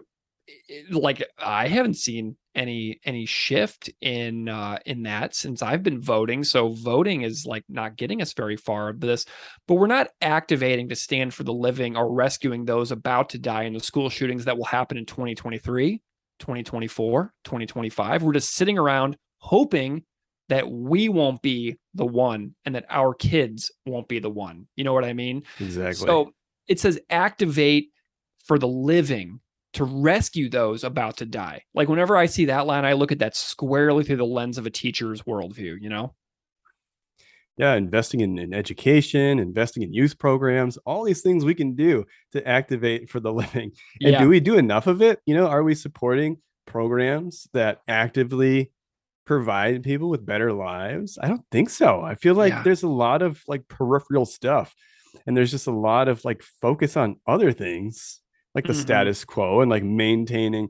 [SPEAKER 2] like I haven't seen any shift in that since I've been voting. So voting is like not getting us very far of this, but we're not activating to stand for the living or rescuing those about to die in the school shootings that will happen in 2023, 2024, 2025. We're just sitting around hoping that we won't be the one and that our kids won't be the one. You know what I mean?
[SPEAKER 3] Exactly.
[SPEAKER 2] So it says activate for the living to rescue those about to die. Like whenever I see that line, I look at that squarely through the lens of a teacher's worldview, you know?
[SPEAKER 3] Yeah, investing in education, investing in youth programs, all these things we can do to activate for the living. And do we do enough of it? You know, are we supporting programs that actively provide people with better lives? I don't think so. I feel like there's a lot of like peripheral stuff, and there's just a lot of like focus on other things like the status quo and like maintaining,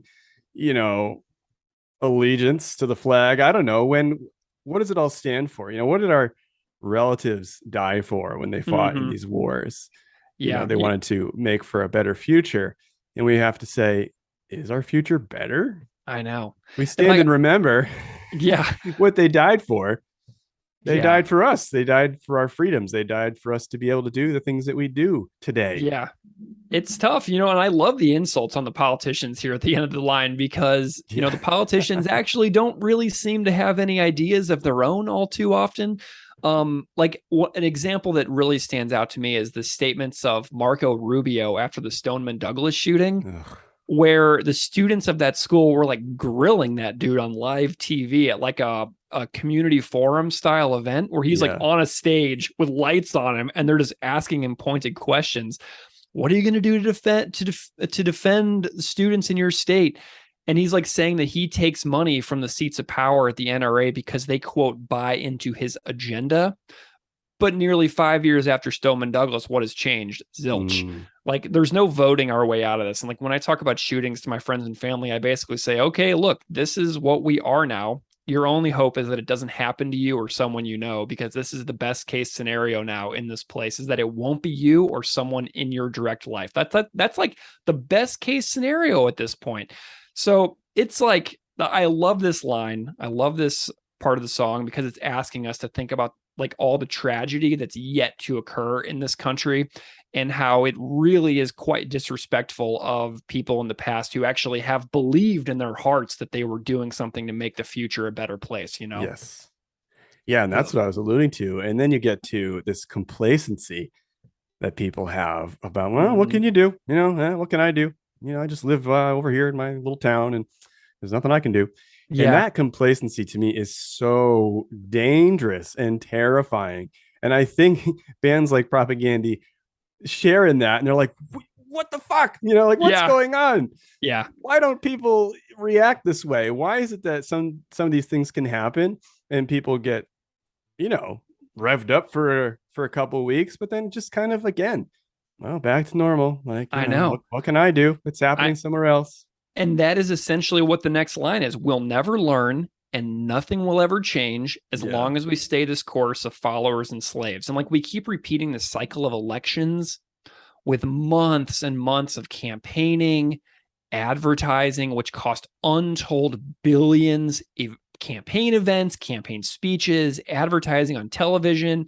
[SPEAKER 3] you know, allegiance to the flag. I don't know, what does it all stand for? You know, what did our relatives die for when they fought in these wars? You know, they wanted to make for a better future, and we have to say, is our future better?
[SPEAKER 2] I know.
[SPEAKER 3] We stand and remember what they died for. They died for us. They died for our freedoms. They died for us to be able to do the things that we do today.
[SPEAKER 2] Yeah. It's tough, you know, and I love the insults on the politicians here at the end of the line because, you know, the politicians actually don't really seem to have any ideas of their own all too often. Like an example that really stands out to me is the statements of Marco Rubio after the Stoneman Douglas shooting. Where the students of that school were like grilling that dude on live TV at like a community forum style event where he's like on a stage with lights on him and they're just asking him pointed questions. What are you going to do to defend students in your state? And he's like saying that he takes money from the seats of power at the NRA because they, quote, buy into his agenda. But nearly 5 years after Stoneman Douglas, what has changed? Zilch. Like there's no voting our way out of this. And like when I talk about shootings to my friends and family, I basically say, okay, look, this is what we are now. Your only hope is that it doesn't happen to you or someone you know, because this is the best case scenario now in this place, is that it won't be you or someone in your direct life. That's like the best case scenario at this point. So it's like, I love this line. I love this part of the song because it's asking us to think about like all the tragedy that's yet to occur in this country and how it really is quite disrespectful of people in the past who actually have believed in their hearts that they were doing something to make the future a better place, you know?
[SPEAKER 3] Yes. Yeah. And that's what I was alluding to. And then you get to this complacency that people have about, well, what can you do? You know, what can I do? You know, I just live over here in my little town and there's nothing I can do. Yeah. And that complacency to me is so dangerous and terrifying. And I think bands like Propaganda share in that. And they're like, what the fuck? You know, like what's going on?
[SPEAKER 2] Yeah.
[SPEAKER 3] Why don't people react this way? Why is it that some of these things can happen and people get, you know, revved up for a couple of weeks, but then just kind of again, well, back to normal. Like,
[SPEAKER 2] I know.
[SPEAKER 3] What can I do? It's happening somewhere else.
[SPEAKER 2] And that is essentially what the next line is. We'll never learn and nothing will ever change as long as we stay this course of followers and slaves. And like we keep repeating the cycle of elections with months and months of campaigning, advertising, which cost untold billions, campaign events, campaign speeches, advertising on television,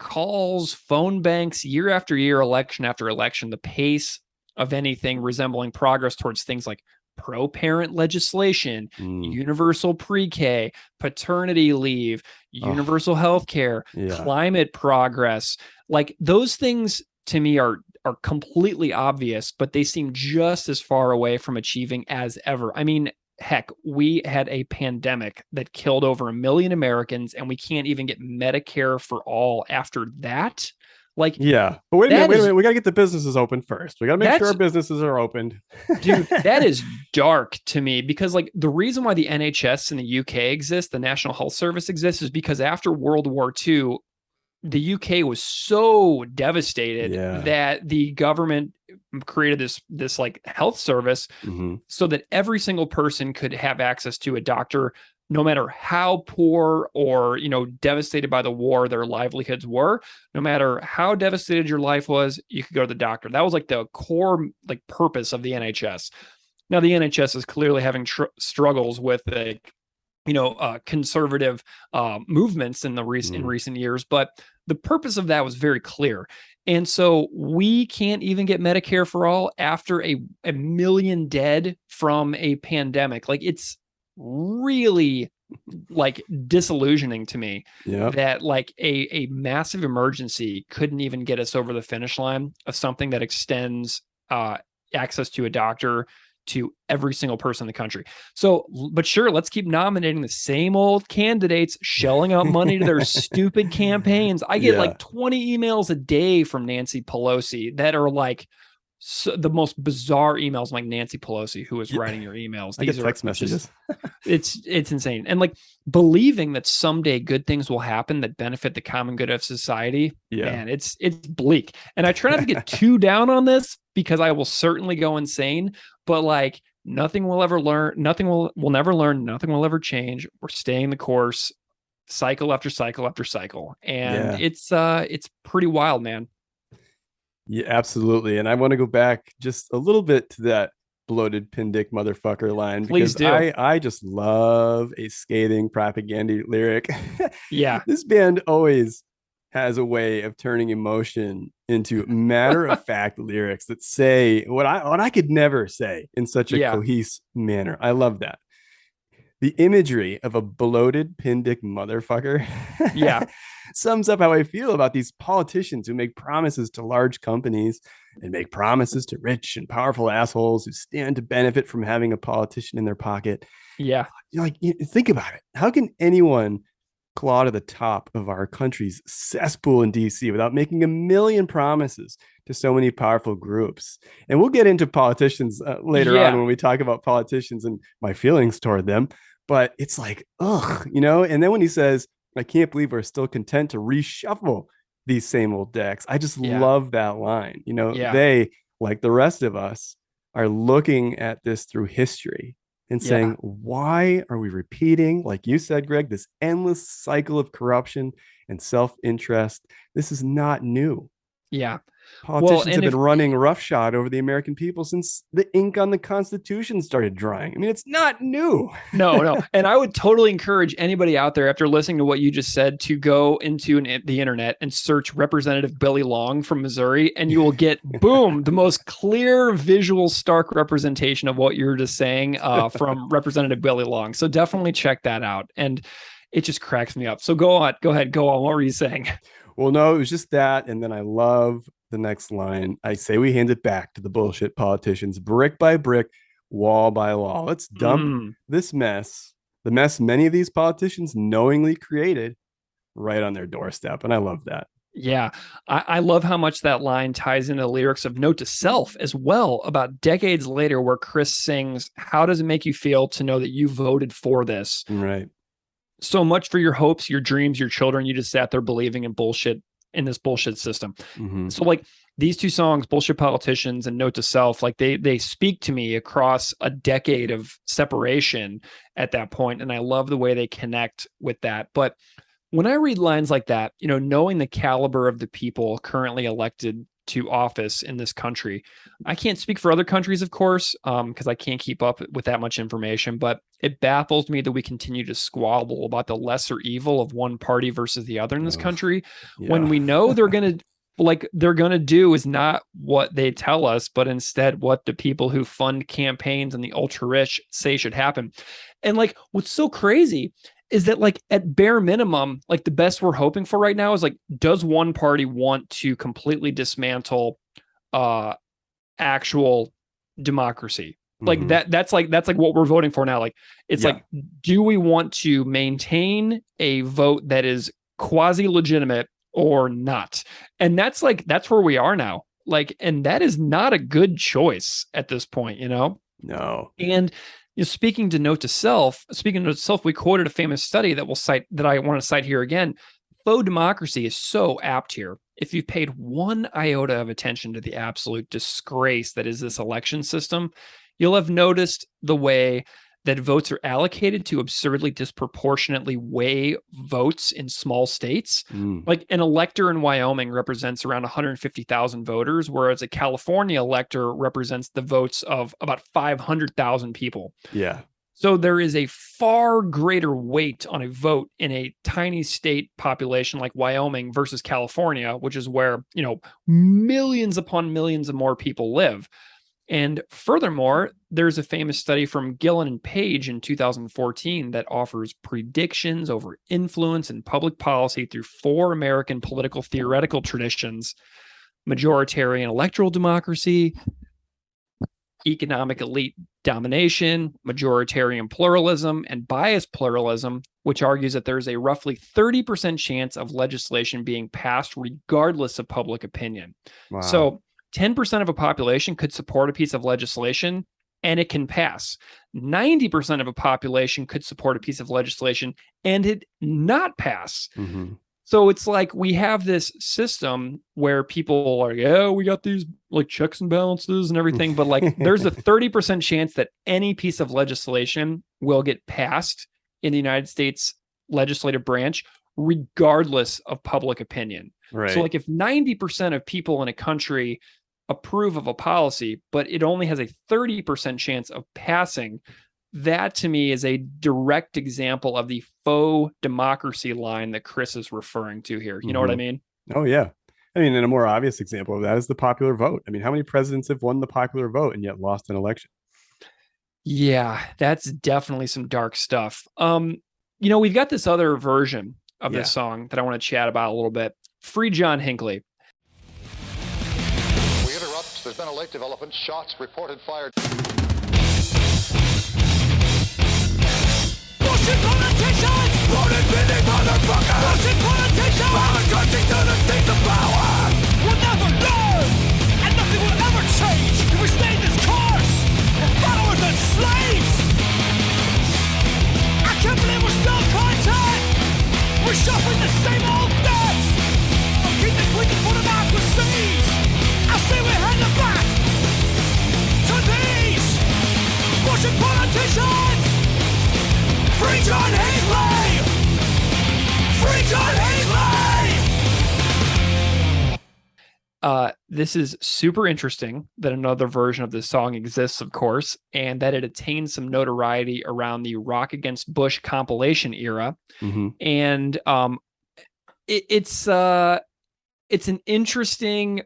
[SPEAKER 2] calls, phone banks, year after year, election after election. The pace of anything resembling progress towards things like pro-parent legislation, universal pre-K, paternity leave, universal health care, climate progress. Like those things to me are completely obvious, but they seem just as far away from achieving as ever. I mean, heck, we had a pandemic that killed over 1 million Americans, and we can't even get Medicare for all after that. Like,
[SPEAKER 3] yeah, but wait a minute. We got to get the businesses open first. We got to make sure our businesses are opened.
[SPEAKER 2] Dude, that is dark to me, because like the reason why the NHS in the UK exists, the National Health Service exists, is because after World War II, the UK was so devastated that the government created this like health service so that every single person could have access to a doctor, no matter how poor or, devastated by the war their livelihoods were. No matter how devastated your life was, you could go to the doctor. That was like the core like purpose of the NHS. Now the NHS is clearly having struggles with conservative movements in recent years, but the purpose of that was very clear. And so we can't even get Medicare for all after a million dead from a pandemic. Like, it's really like disillusioning to me that like a massive emergency couldn't even get us over the finish line of something that extends access to a doctor to every single person in the country. So, but sure, let's keep nominating the same old candidates, shelling out money to their stupid campaigns. I get like 20 emails a day from Nancy Pelosi that are like the most bizarre emails. Like, Nancy Pelosi, who is writing your emails?
[SPEAKER 3] These are text messages.
[SPEAKER 2] It's insane. And like believing that someday good things will happen that benefit the common good of society. Man, it's bleak. And I try not to get too down on this, because I will certainly go insane. But like, nothing will ever learn. We'll never learn. Nothing will ever change. We're staying the course, cycle after cycle after cycle, and it's pretty wild, man.
[SPEAKER 3] Yeah, absolutely. And I want to go back just a little bit to that bloated pin dick motherfucker line.
[SPEAKER 2] Please do.
[SPEAKER 3] I just love a scathing propaganda lyric.
[SPEAKER 2] Yeah.
[SPEAKER 3] This band always has a way of turning emotion into matter-of-fact lyrics that say what I could never say in such a cohesive manner. I love that. The imagery of a bloated pin dick motherfucker sums up how I feel about these politicians who make promises to large companies and make promises to rich and powerful assholes who stand to benefit from having a politician in their pocket.
[SPEAKER 2] Yeah.
[SPEAKER 3] Think about it. How can anyone claw to the top of our country's cesspool in DC without making a million promises to so many powerful groups? And we'll get into politicians later on when we talk about politicians and my feelings toward them. But it's like, ugh, and then when he says, I can't believe we're still content to reshuffle these same old decks. I just love that line. They, like the rest of us, are looking at this through history and saying, why are we repeating, like you said, Greg, this endless cycle of corruption and self-interest? This is not new.
[SPEAKER 2] Yeah.
[SPEAKER 3] Politicians have been running roughshod over the American people since the ink on the Constitution started drying. I mean, it's not new.
[SPEAKER 2] No. And I would totally encourage anybody out there, after listening to what you just said, to go into the internet and search Representative Billy Long from Missouri, and you will get, boom, the most clear, visual, stark representation of what you're just saying from Representative Billy Long. So definitely check that out. And it just cracks me up. So go ahead. What were you saying?
[SPEAKER 3] Well, no, it was just that. And then I love the next line. I say we hand it back to the bullshit politicians, brick by brick, wall by wall. Let's dump this mess, the mess many of these politicians knowingly created, right on their doorstep. And I love that.
[SPEAKER 2] Yeah. I love how much that line ties into the lyrics of Note to Self as well, about decades later, where Chris sings, how does it make you feel to know that you voted for this?
[SPEAKER 3] Right.
[SPEAKER 2] So much for your hopes, your dreams, your children. You just sat there believing in bullshit, in this bullshit system. So like these two songs, Bullshit Politicians and Note to Self, like they speak to me across a decade of separation at that point. And I love the way they connect with that. But when I read lines like that, knowing the caliber of the people currently elected to office in this country, I can't speak for other countries, of course, because I can't keep up with that much information, but it baffles me that we continue to squabble about the lesser evil of one party versus the other in this country, when we know they're going to like they're going to do is not what they tell us, but instead what the people who fund campaigns and the ultra rich say should happen. And like, what's so crazy is that like at bare minimum, like the best we're hoping for right now is like, does one party want to completely dismantle actual democracy? Like that's like what we're voting for now. Like it's like, do we want to maintain a vote that is quasi legitimate or not? And that's where we are now. Like, and that is not a good choice at this point, you know?
[SPEAKER 3] No.
[SPEAKER 2] And speaking to note to self, we quoted a famous study that I want to cite here again. Faux democracy is so apt here. If you've paid one iota of attention to the absolute disgrace that is this election system, you'll have noticed the way that votes are allocated to absurdly disproportionately weigh votes in small states. Like an elector in Wyoming represents around 150,000 voters, whereas a California elector represents the votes of about 500,000 people.
[SPEAKER 3] Yeah.
[SPEAKER 2] So there is a far greater weight on a vote in a tiny state population like Wyoming versus California, which is where, millions upon millions of more people live. And furthermore, there's a famous study from Gillen and Page in 2014 that offers predictions over influence in public policy through 4 American political theoretical traditions: majoritarian electoral democracy, economic elite domination, majoritarian pluralism, and biased pluralism, which argues that there's a roughly 30% chance of legislation being passed regardless of public opinion.
[SPEAKER 3] Wow.
[SPEAKER 2] So 10% of a population could support a piece of legislation and it can pass. 90% of a population could support a piece of legislation and it not pass. So it's like we have this system where people are, yeah, we got these like checks and balances and everything, but like there's a 30% chance that any piece of legislation will get passed in the United States legislative branch, regardless of public opinion.
[SPEAKER 3] Right.
[SPEAKER 2] So like if 90% of people in a country approve of a policy, but it only has a 30% chance of passing, that to me is a direct example of the faux democracy line that Chris is referring to here. You know what I mean?
[SPEAKER 3] Oh, yeah. I mean, and a more obvious example of that is the popular vote. I mean, how many presidents have won the popular vote and yet lost an election?
[SPEAKER 2] Yeah, that's definitely some dark stuff. We've got this other version of this song that I want to chat about a little bit. Free John Hinckley.
[SPEAKER 4] We interrupt. There's been a late development. Shots reported fired.
[SPEAKER 1] Bullshit politicians! Voted bidding motherfuckers! Bullshit politicians! Power country to the seats of power! We'll never learn! And nothing will ever change if we stay this course! We're followers and slaves! I can't believe we're still content! We're shuffling the same old decks! Of king and queen for democracies! I say we hand it back to these bullshit politicians! Free John Hinckley! Free John Hinckley!
[SPEAKER 2] This is super interesting that another version of this song exists, of course, and that it attained some notoriety around the Rock Against Bush compilation era. And it's an interesting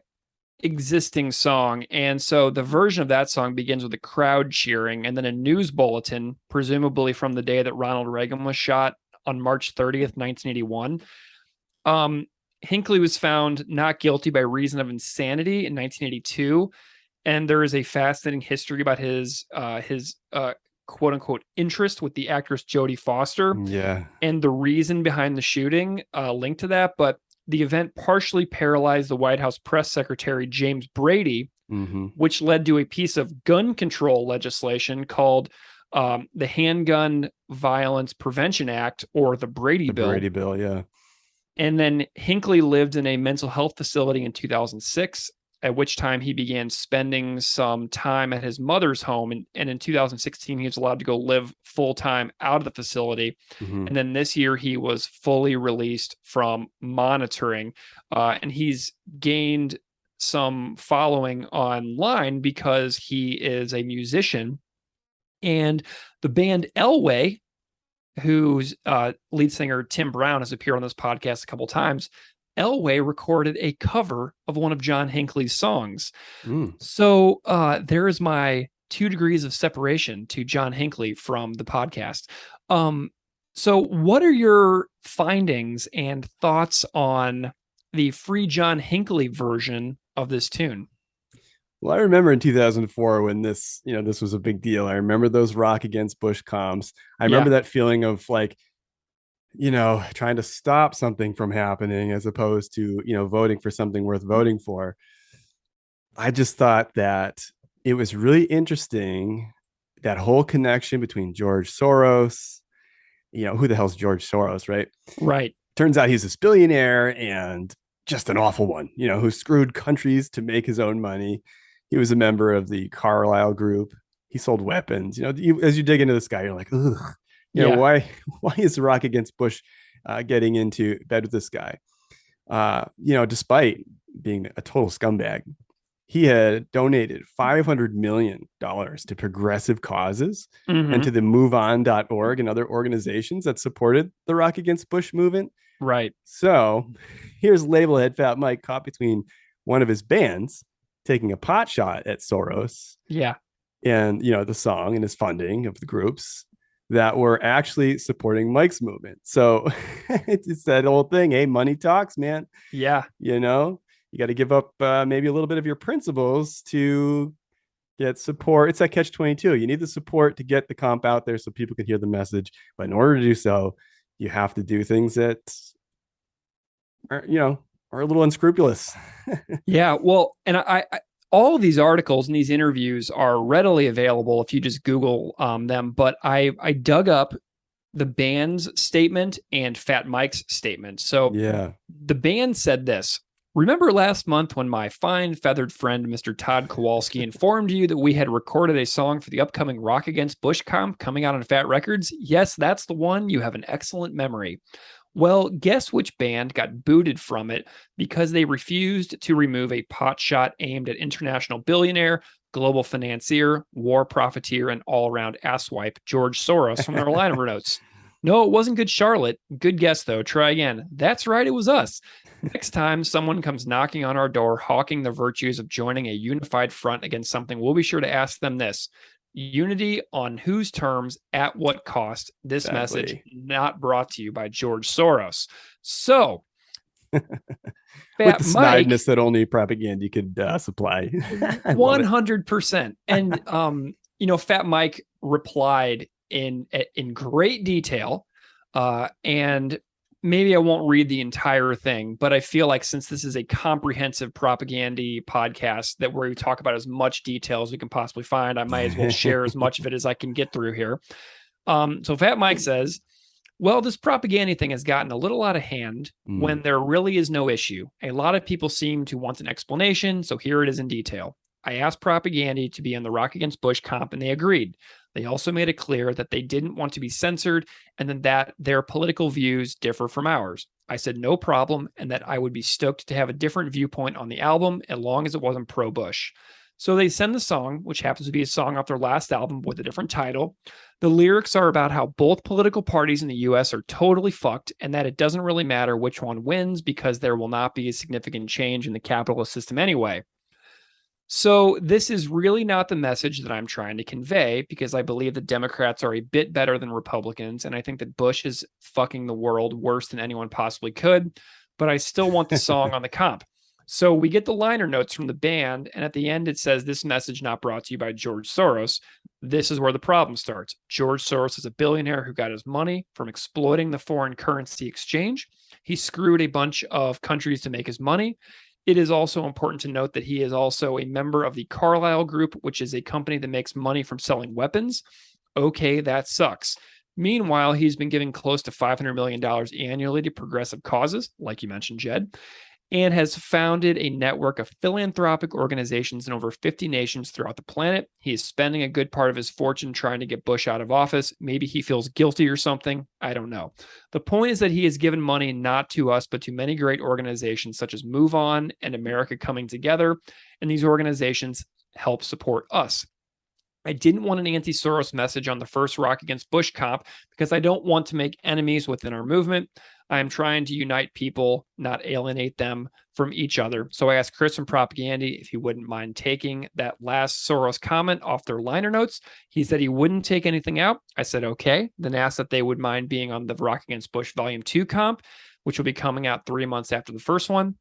[SPEAKER 2] existing song. And so the version of that song begins with a crowd cheering and then a news bulletin, presumably from the day that Ronald Reagan was shot on March 30th, 1981. Hinckley was found not guilty by reason of insanity in 1982. And there is a fascinating history about his quote unquote interest with the actress Jodie Foster.
[SPEAKER 3] Yeah.
[SPEAKER 2] And the reason behind the shooting linked to that. But the event partially paralyzed the White House press secretary, James Brady, which led to a piece of gun control legislation called the Handgun Violence Prevention Act, or the Brady Bill.
[SPEAKER 3] Brady Bill, yeah.
[SPEAKER 2] And then Hinckley lived in a mental health facility in 2006, at which time he began spending some time at his mother's home. And in 2016, he was allowed to go live full-time out of the facility. And then this year, he was fully released from monitoring. And he's gained some following online because he is a musician. And the band Elway, whose lead singer Tim Brown has appeared on this podcast a couple times, Elway recorded a cover of one of John Hinckley's songs.
[SPEAKER 3] Mm.
[SPEAKER 2] So there is my 2 degrees of separation to John Hinckley from the podcast. So what are your findings and thoughts on the Free John Hinckley version of this tune?
[SPEAKER 3] Well, I remember in 2004 when this was a big deal. I remember those Rock Against Bush comps. I remember that feeling of like, trying to stop something from happening as opposed to, voting for something worth voting for. I just thought that it was really interesting, that whole connection between George Soros, who the hell's George Soros, right?
[SPEAKER 2] Right.
[SPEAKER 3] Turns out he's a billionaire and just an awful one, who screwed countries to make his own money. He was a member of the Carlyle Group. He sold weapons. As you dig into this guy, you're like, ugh. Why is Rock Against Bush getting into bed with this guy? Despite being a total scumbag, he had donated $500 million to progressive causes and to the MoveOn.org and other organizations that supported the Rock Against Bush movement.
[SPEAKER 2] Right.
[SPEAKER 3] So here's label head Fat Mike caught between one of his bands taking a pot shot at Soros.
[SPEAKER 2] Yeah.
[SPEAKER 3] And, the song and his funding of the groups that were actually supporting Mike's movement. So it's that old thing. Hey, money talks, man.
[SPEAKER 2] Yeah.
[SPEAKER 3] You got to give up maybe a little bit of your principles to get support. It's that catch-22. You need the support to get the comp out there so people can hear the message. But in order to do so, you have to do things that are a little unscrupulous.
[SPEAKER 2] Yeah. Well, and I all of these articles and these interviews are readily available if you just Google them. But I dug up the band's statement and Fat Mike's statement. So
[SPEAKER 3] yeah,
[SPEAKER 2] the band said this. Remember last month when my fine feathered friend, Mr. Todd Kowalski, informed you that we had recorded a song for the upcoming Rock Against Bush comp coming out on Fat Records? Yes, that's the one. You have an excellent memory. Well, guess which band got booted from it because they refused to remove a pot shot aimed at international billionaire, global financier, war profiteer, and all-around asswipe George Soros from their liner notes. No, it wasn't Good Charlotte. Good guess, though. Try again. That's right, it was us. Next time someone comes knocking on our door hawking the virtues of joining a unified front against something, we'll be sure to ask them this. Unity on whose terms, at what cost? This message not brought to you by George Soros. So,
[SPEAKER 3] with the snideness that only propaganda could supply.
[SPEAKER 2] 100%. And, Fat Mike replied in great detail. And maybe I won't read the entire thing, but I feel like since this is a comprehensive propaganda podcast that where we talk about as much detail as we can possibly find, I might as well share as much of it as I can get through here. So Fat Mike says, well, this propaganda thing has gotten a little out of hand when there really is no issue. A lot of people seem to want an explanation, so here it is in detail. I asked propaganda to be in the Rock Against Bush comp, and they agreed. They also made it clear that they didn't want to be censored and then that their political views differ from ours. I said no problem and that I would be stoked to have a different viewpoint on the album as long as it wasn't pro-Bush. So they send the song, which happens to be a song off their last album with a different title. The lyrics are about how both political parties in the U.S. are totally fucked and that it doesn't really matter which one wins because there will not be a significant change in the capitalist system anyway. So this is really not the message that I'm trying to convey because I believe that Democrats are a bit better than Republicans. And I think that Bush is fucking the world worse than anyone possibly could. But I still want the song on the comp. So we get the liner notes from the band. And at the end, it says this message not brought to you by George Soros. This is where the problem starts. George Soros is a billionaire who got his money from exploiting the foreign currency exchange. He screwed a bunch of countries to make his money. It is also important to note that he is also a member of the Carlyle Group, which is a company that makes money from selling weapons. Okay, that sucks. Meanwhile, he's been giving close to $500 million annually to progressive causes, like you mentioned, Jed, and has founded a network of philanthropic organizations in over 50 nations throughout the planet. He is spending a good part of his fortune trying to get Bush out of office. Maybe he feels guilty or something. I don't know. The point is that he has given money not to us, but to many great organizations such as Move On and America Coming Together. And these organizations help support us. I didn't want an anti-Soros message on the first Rock Against Bush comp because I don't want to make enemies within our movement. I am trying to unite people, not alienate them from each other. So I asked Chris from Propagandy if he wouldn't mind taking that last Soros comment off their liner notes. He said he wouldn't take anything out. I said, okay. Then asked if they would mind being on the Rock Against Bush Volume 2 comp, which will be coming out 3 months after the first one.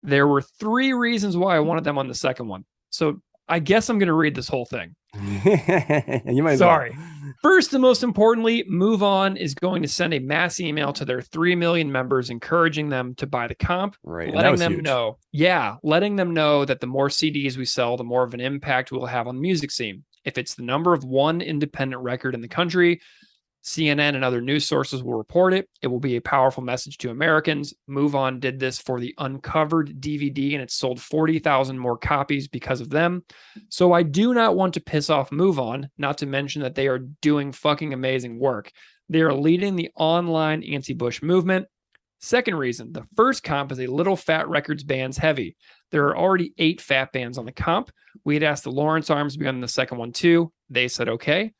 [SPEAKER 2] There were 3 reasons why I wanted them on the second one. So I guess I'm going to read this whole thing.
[SPEAKER 3] You might.
[SPEAKER 2] Sorry. First and most importantly, Move On is going to send a mass email to their 3 million members, encouraging them to buy the comp,
[SPEAKER 3] Right.
[SPEAKER 2] letting them know. Yeah. Letting them know that the more CDs we sell, the more of an impact we'll have on the music scene. If it's the number of one independent record in the country, CNN and other news sources will report it. It will be a powerful message to Americans. Move On did this for the Uncovered DVD, and it sold 40,000 more copies because of them. So I do not want to piss off Move On, not to mention that they are doing fucking amazing work. They are leading the online anti-Bush movement. Second reason, the first comp is a Little Fat Records bands heavy. There are already 8 fat bands on the comp. We had asked the Lawrence Arms to be on the second one too. They said okay.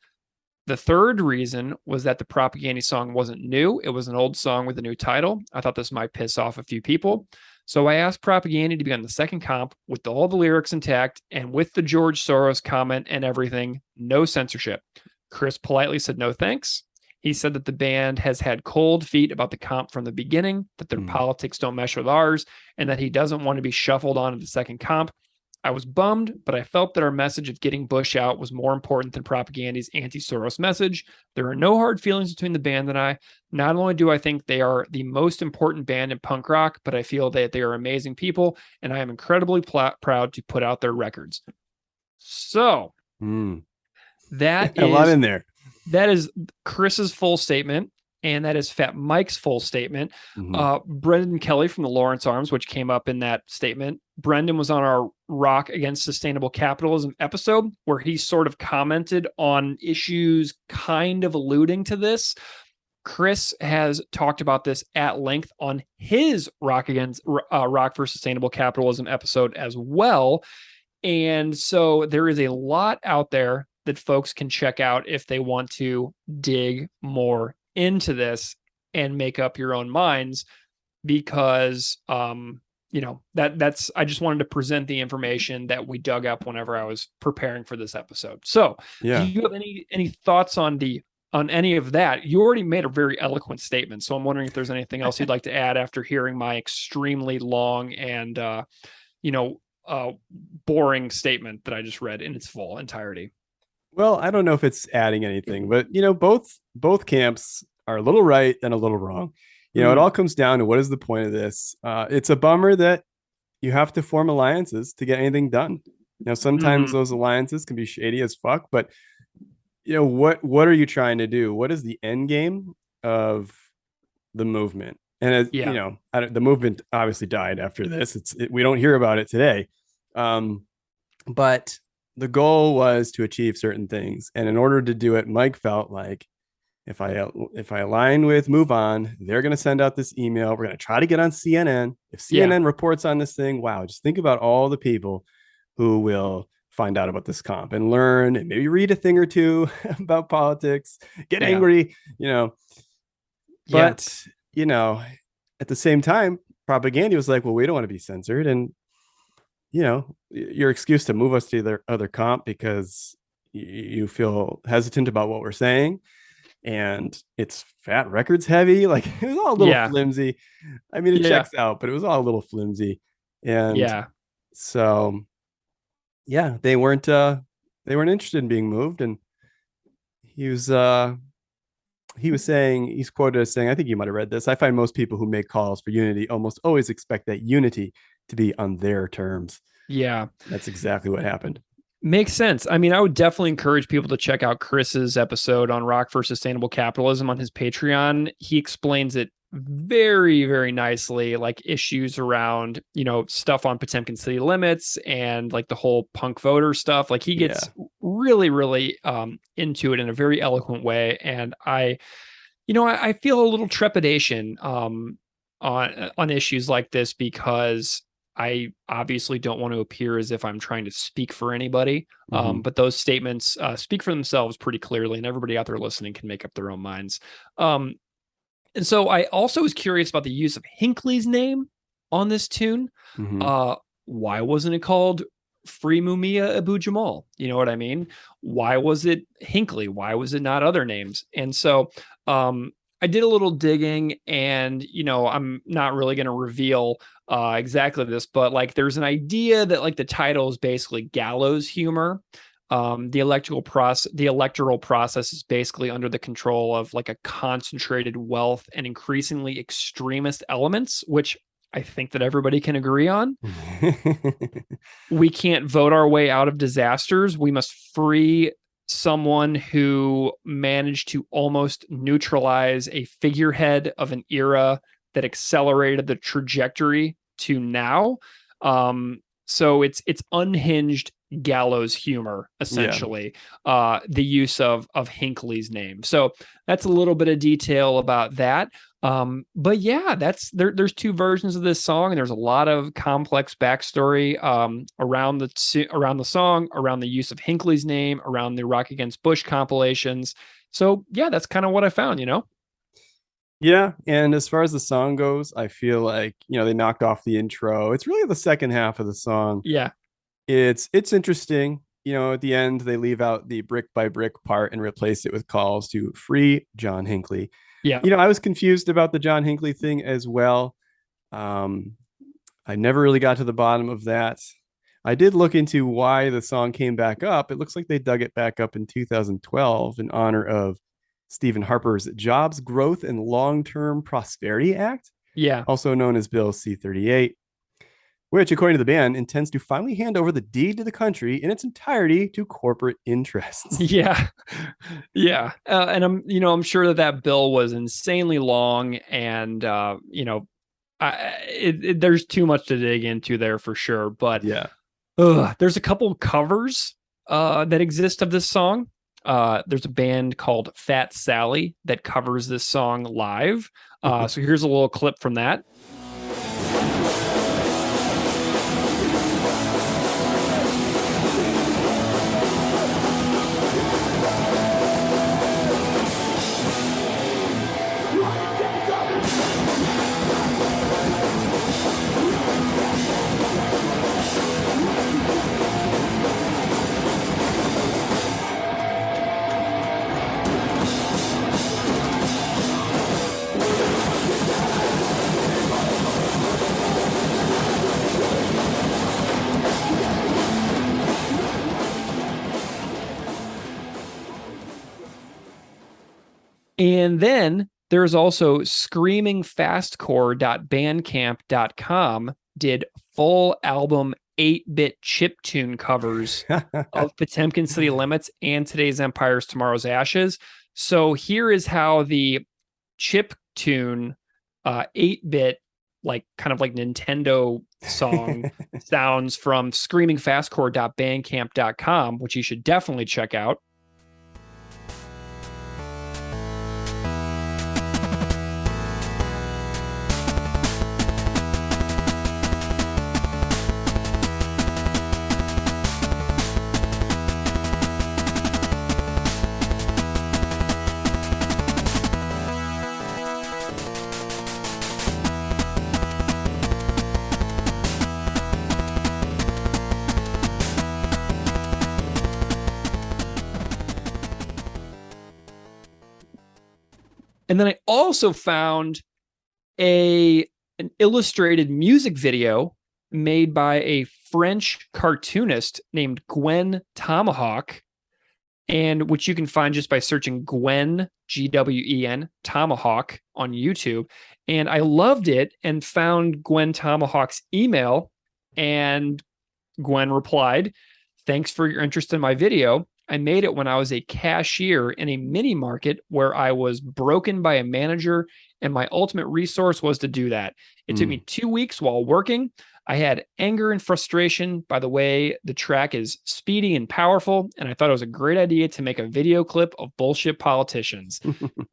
[SPEAKER 2] The third reason was that the Propaganda song wasn't new. It was an old song with a new title. I thought this might piss off a few people. So I asked Propaganda to be on the second comp with all the lyrics intact and with the George Soros comment and everything, no censorship. Chris politely said no thanks. He said that the band has had cold feet about the comp from the beginning, that their politics don't mesh with ours, and that he doesn't want to be shuffled onto the second comp. I was bummed, but I felt that our message of getting Bush out was more important than Propaganda's anti-Soros message. There are no hard feelings between the band and I. Not only do I think they are the most important band in punk rock, but I feel that they are amazing people, and I am incredibly proud to put out their records. So that is
[SPEAKER 3] a lot in there.
[SPEAKER 2] That is Chris's full statement. And that is Fat Mike's full statement. Brendan Kelly from the Lawrence Arms, which came up in that statement. Brendan was on our Rock Against Sustainable Capitalism episode where he sort of commented on issues kind of alluding to this. Chris has talked about this at length on his Rock for Sustainable Capitalism episode as well. And so there is a lot out there that folks can check out if they want to dig more into this and make up your own minds, because that's I just wanted to present the information that we dug up whenever I was preparing for this episode. So do you have any thoughts on any of that? You already made a very eloquent statement, so I'm wondering if there's anything else you'd like to add after hearing my extremely long and boring statement that I just read in its full entirety.
[SPEAKER 3] Well, I don't know if it's adding anything, but both camps are a little right and a little wrong. It all comes down to what is the point of this. It's a bummer that you have to form alliances to get anything done. Sometimes those alliances can be shady as fuck, but what are you trying to do? What is the end game of the movement? And the movement obviously died after this. We don't hear about it today, but the goal was to achieve certain things. And in order to do it, Mike felt like if I align with Move On, they're going to send out this email. We're going to try to get on CNN. If CNN reports on this thing, wow, just think about all the people who will find out about this comp and learn and maybe read a thing or two about politics, get angry, But, at the same time, Propaganda was like, well, we don't want to be censored. And your excuse to move us to the other comp because you feel hesitant about what we're saying, and it's Fat Records heavy. Like, it was all a little flimsy. I mean, it checks out, but it was all a little flimsy. And so they weren't interested in being moved. And he was saying, he's quoted as saying, I think you might have read this: I find most people who make calls for unity almost always expect that unity to be on their terms. Yeah, that's exactly what happened.
[SPEAKER 2] Makes sense. I mean, I would definitely encourage people to check out Chris's episode on Rock for Sustainable Capitalism on his Patreon. He explains it very, very nicely, like issues around, stuff on Potemkin city limits and like the whole punk voter stuff. Like, he gets really, really into it in a very eloquent way. And I feel a little trepidation on issues like this, because I obviously don't want to appear as if I'm trying to speak for anybody. But those statements speak for themselves pretty clearly, and everybody out there listening can make up their own minds. And so I also was curious about the use of Hinckley's name on this tune.
[SPEAKER 3] Mhm.
[SPEAKER 2] Why wasn't it called Free Mumia Abu Jamal? You know what I mean? Why was it Hinckley? Why was it not other names? And so I did a little digging, and I'm not really going to reveal exactly this, but like there's an idea that like the title is basically gallows humor. The electoral process is basically under the control of like a concentrated wealth and increasingly extremist elements, which I think that everybody can agree on. We can't vote our way out of disasters. We must free someone who managed to almost neutralize a figurehead of an era that accelerated the trajectory to now. So it's unhinged gallows humor,
[SPEAKER 3] Yeah.
[SPEAKER 2] essentially, the use of Hinckley's name. So that's a little bit of detail about that. But yeah, there's two versions of this song, and there's a lot of complex backstory around the song, around the use of Hinckley's name, around the Rock Against Bush compilations. So yeah, that's kind of what I found,
[SPEAKER 3] Yeah, and as far as the song goes, I feel like, they knocked off the intro. It's really the second half of the song.
[SPEAKER 2] Yeah.
[SPEAKER 3] It's interesting. At the end they leave out the brick by brick part and replace it with calls to free John Hinckley.
[SPEAKER 2] Yeah.
[SPEAKER 3] I was confused about the John Hinckley thing as well. Um, I never really got to the bottom of that. I did look into why the song came back up. It looks like they dug it back up in 2012 in honor of Stephen Harper's Jobs Growth and Long-Term Prosperity Act,
[SPEAKER 2] Yeah.
[SPEAKER 3] also known as Bill C-38, which, according to the band, intends to finally hand over the deed to the country in its entirety to corporate interests.
[SPEAKER 2] Yeah. Yeah. And I'm sure that bill was insanely long, and, there's too much to dig into there for sure. But
[SPEAKER 3] Yeah.
[SPEAKER 2] there's a couple covers that exist of this song. There's a band called Fat Sally that covers this song live. So here's a little clip from that. And then there's also screamingfastcore.bandcamp.com did full album 8-bit chiptune covers of Potemkin City Limits and Today's Empires, Tomorrow's Ashes. So here is how the chiptune 8-bit, like kind of like Nintendo song sounds from screamingfastcore.bandcamp.com, which you should definitely check out. And then I also found an illustrated music video made by a French cartoonist named Gwen Tomahawk, and which you can find just by searching Gwen, Gwen, Tomahawk on YouTube. And I loved it and found Gwen Tomahawk's email, and Gwen replied, "Thanks for your interest in my video. I made it when I was a cashier in a mini market where I was broken by a manager, and my ultimate resource was to do that. It took me 2 weeks while working. I had anger and frustration by the way the track is speedy and powerful, and I thought it was a great idea to make a video clip of bullshit politicians."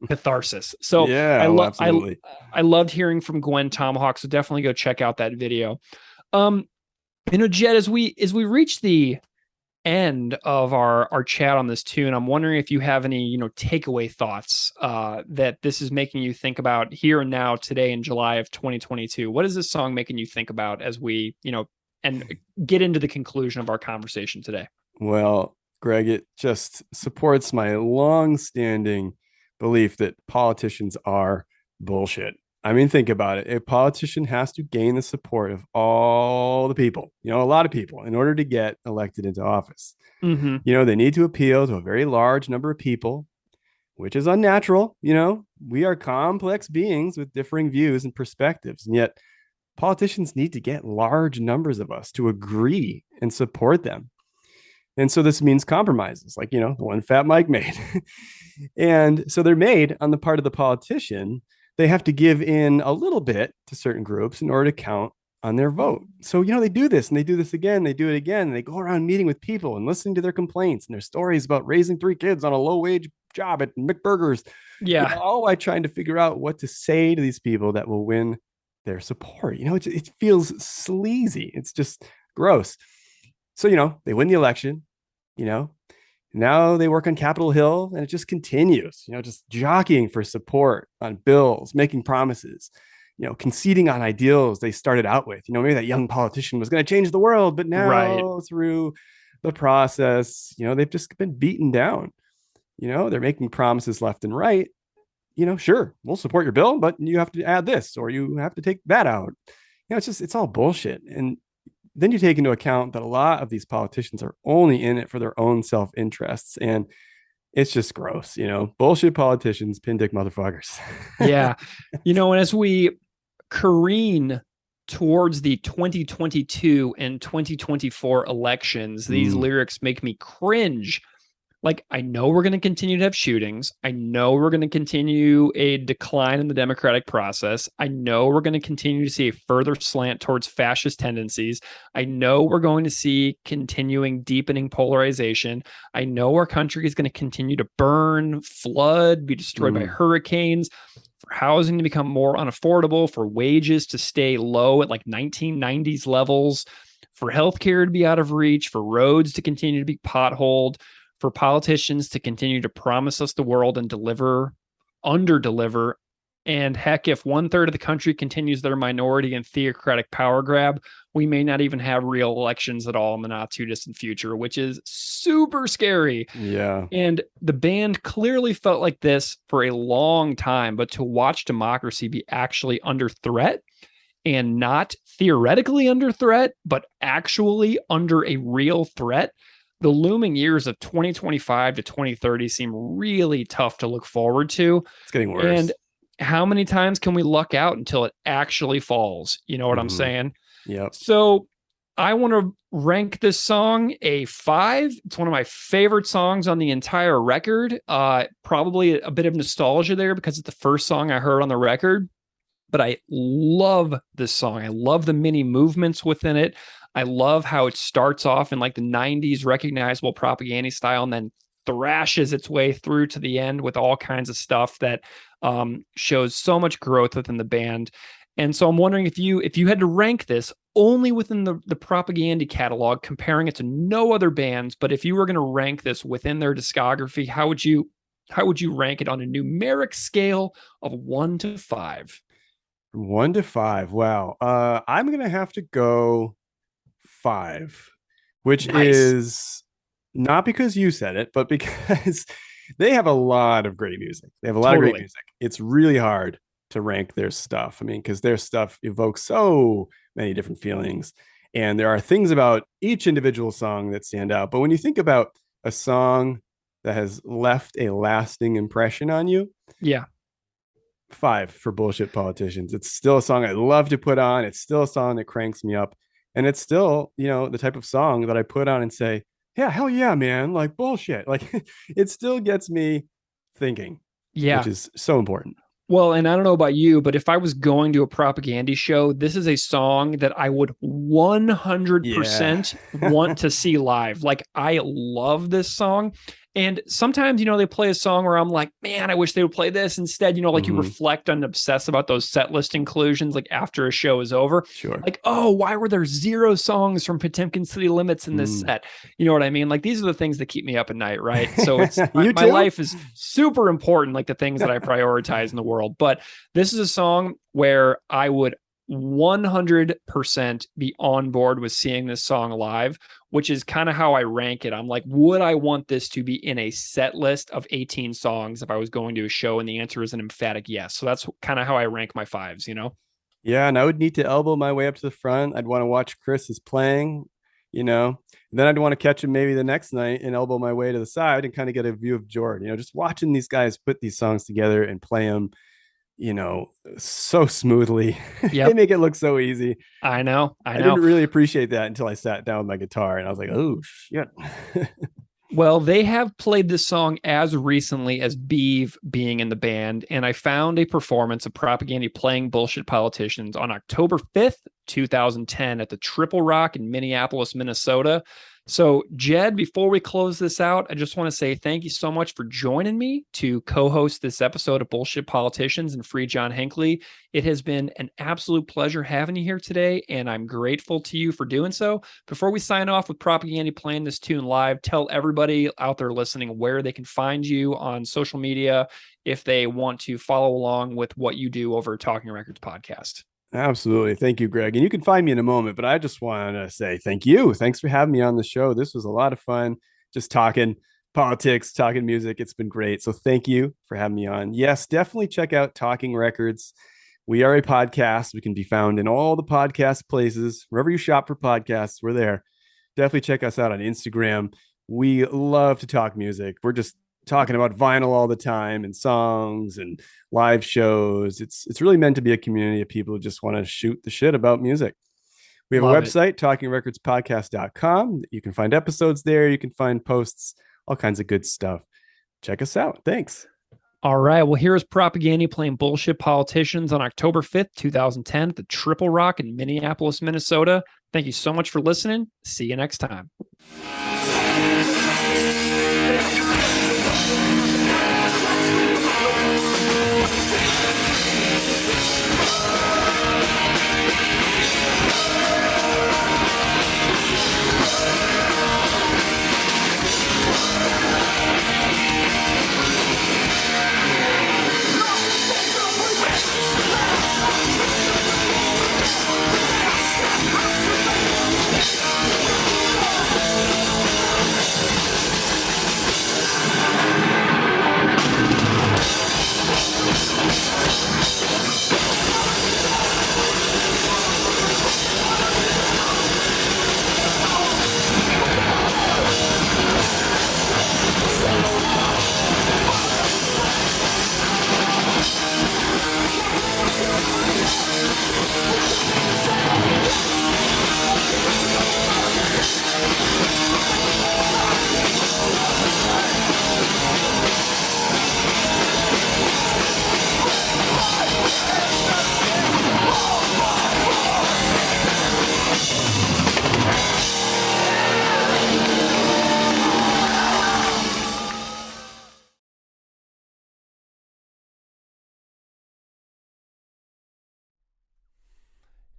[SPEAKER 2] Catharsis. So
[SPEAKER 3] Yeah, absolutely.
[SPEAKER 2] I loved hearing from Gwen Tomahawk, so definitely go check out that video. Jed, as we reach the end of our chat on this tune, I'm wondering if you have any, takeaway thoughts that this is making you think about here and now, today in July of 2022. What is this song making you think about as we, and get into the conclusion of our conversation today?
[SPEAKER 3] Well, Greg, it just supports my long-standing belief that politicians are bullshit. I mean, think about it. A politician has to gain the support of all the people, a lot of people, in order to get elected into office.
[SPEAKER 2] Mm-hmm.
[SPEAKER 3] They need to appeal to a very large number of people, which is unnatural. We are complex beings with differing views and perspectives. And yet, politicians need to get large numbers of us to agree and support them. And so this means compromises, like, the one Fat Mike made. And so they're made on the part of the politician. They have to give in a little bit to certain groups in order to count on their vote. So, they do this and they do this again. They do it again. And they go around meeting with people and listening to their complaints and their stories about raising 3 kids on a low wage job at McBurgers.
[SPEAKER 2] Yeah.
[SPEAKER 3] All while trying to figure out what to say to these people that will win their support. It feels sleazy. It's just gross. So, they win the election, now they work on Capitol Hill and it just continues, just jockeying for support on bills, making promises, conceding on ideals they started out with. Maybe that young politician was going to change the world, but now through the process, they've just been beaten down. They're making promises left and right. Sure, we'll support your bill, but you have to add this or you have to take that out. It's all bullshit. And then you take into account that a lot of these politicians are only in it for their own self-interests. And it's just gross, bullshit politicians, pin dick motherfuckers.
[SPEAKER 2] Yeah. And as we careen towards the 2022 and 2024 elections, these lyrics make me cringe. Like, I know we're going to continue to have shootings. I know we're going to continue a decline in the democratic process. I know we're going to continue to see a further slant towards fascist tendencies. I know we're going to see continuing deepening polarization. I know our country is going to continue to burn, flood, be destroyed by hurricanes, for housing to become more unaffordable, for wages to stay low at like 1990s levels, for healthcare to be out of reach, for roads to continue to be potholed, for politicians to continue to promise us the world and under-deliver. And heck, if 1/3 of the country continues their minority and theocratic power grab, we may not even have real elections at all in the not too distant future, which is super scary.
[SPEAKER 3] Yeah.
[SPEAKER 2] And the band clearly felt like this for a long time, but to watch democracy be actually under threat, and not theoretically under threat, but actually under a real threat, the looming years of 2025 to 2030 seem really tough to look forward to.
[SPEAKER 3] It's getting worse.
[SPEAKER 2] And how many times can we luck out until it actually falls? You know what I'm saying?
[SPEAKER 3] Yep.
[SPEAKER 2] So I want to rank this song a 5. It's one of my favorite songs on the entire record. Probably a bit of nostalgia there because it's the first song I heard on the record. But I love this song. I love the many movements within it. I love how it starts off in like the 90s recognizable propaganda style and then thrashes its way through to the end with all kinds of stuff that shows so much growth within the band. And so I'm wondering if you had to rank this only within the propaganda catalog, comparing it to no other bands, but if you were going to rank this within their discography, how would you rank it on a numeric scale of 1 to 5?
[SPEAKER 3] 1 to 5. Wow. I'm going to have to go 5, which is not because you said it, but because they have a lot of great music. They have a lot of great music. It's really hard to rank their stuff. I mean, because their stuff evokes so many different feelings. And there are things about each individual song that stand out. But when you think about a song that has left a lasting impression on you, 5 for Bullshit Politicians. It's still a song I love to put on. It's still a song that cranks me up. And it's still, the type of song that I put on and say, yeah, hell yeah, man. Like, bullshit. Like, it still gets me thinking, which is so important.
[SPEAKER 2] Well, and I don't know about you, but if I was going to a propaganda show, this is a song that I would 100% want to see live. Like, I love this song. And sometimes, they play a song where I'm like, man, I wish they would play this instead. Like you reflect and obsess about those set list inclusions, like after a show is over.
[SPEAKER 3] Sure.
[SPEAKER 2] Like, oh, why were there 0 songs from Potemkin City Limits in this set? You know what I mean? Like, these are the things that keep me up at night, right? So it's my life is super important, like the things that I prioritize in the world. But this is a song where I would 100% be on board with seeing this song live, which is kind of how I rank it. I'm like, would I want this to be in a set list of 18 songs if I was going to a show? And the answer is an emphatic yes. So that's kind of how I rank my 5s,
[SPEAKER 3] Yeah, and I would need to elbow my way up to the front. I'd want to watch Chris is playing, and then I'd want to catch him maybe the next night and elbow my way to the side and kind of get a view of Jordan. Just watching these guys put these songs together and play them, so smoothly.
[SPEAKER 2] Yep.
[SPEAKER 3] They make it look so easy.
[SPEAKER 2] I know.
[SPEAKER 3] I didn't really appreciate that until I sat down with my guitar and I was like, oh shit.
[SPEAKER 2] Well, they have played this song as recently as Beeve being in the band, and I found a performance of Propaganda playing Bullshit Politicians on October 5th, 2010 at the Triple Rock in Minneapolis, Minnesota. So, Jed, before we close this out, I just want to say thank you so much for joining me to co-host this episode of Bullshit Politicians and Free John Hinckley. It has been an absolute pleasure having you here today, and I'm grateful to you for doing so. Before we sign off with Propaganda playing this tune live, tell everybody out there listening where they can find you on social media if they want to follow along with what you do over Talking Records podcast.
[SPEAKER 3] Absolutely. Thank you, Greg. And you can find me in a moment, but I just want to say thank you. Thanks for having me on the show. This was a lot of fun, just talking politics, talking music. It's been great. So thank you for having me on. Yes, definitely check out Talking Records. We are a podcast. We can be found in all the podcast places. Wherever you shop for podcasts, we're there. Definitely check us out on Instagram. We love to talk music. We're just talking about vinyl all the time and songs and live shows. It's really meant to be a community of people who just want to shoot the shit about music. We have a website, talkingrecordspodcast.com. You can find episodes there. You can find posts, all kinds of good stuff. Check us out. Thanks.
[SPEAKER 2] All right. Well, here's Propaganda playing Bullshit Politicians on October 5th, 2010 at the Triple Rock in Minneapolis, Minnesota. Thank you so much for listening. See you next time.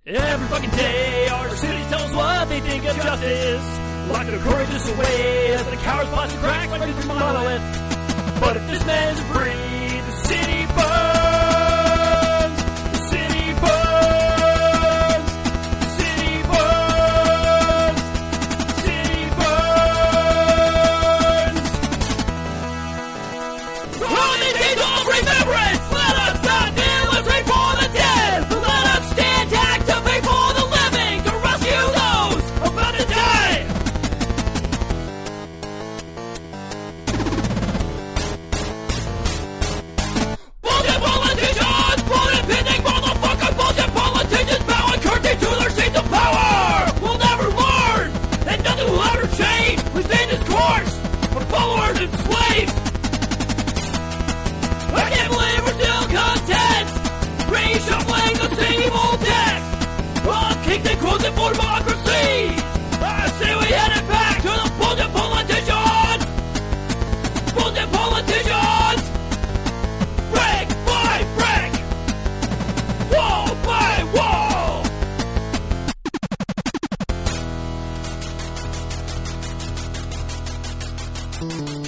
[SPEAKER 1] Every fucking day, our city tells what they think of justice. Lock the courageous away as the cowards plot to crack like a monolith. But if this man is free, the city burns. The city burns. The city burns. The city burns. Holy days of remembrance! Let us not kneel, let's pray for the dead. Let us stand activate for the living to rescue those about to die. Bullshit politicians, bullet pinning motherfuckers, bullshit politicians bowing curtain to their seats of power. We'll never learn, and nothing will ever change. We stay this course, we're followers and slaves. I can't believe we're still content, reshuffling the same old text. On Hinckley quotes it for democracy. I say we headed back to the bullshit politicians.
[SPEAKER 3] Bye.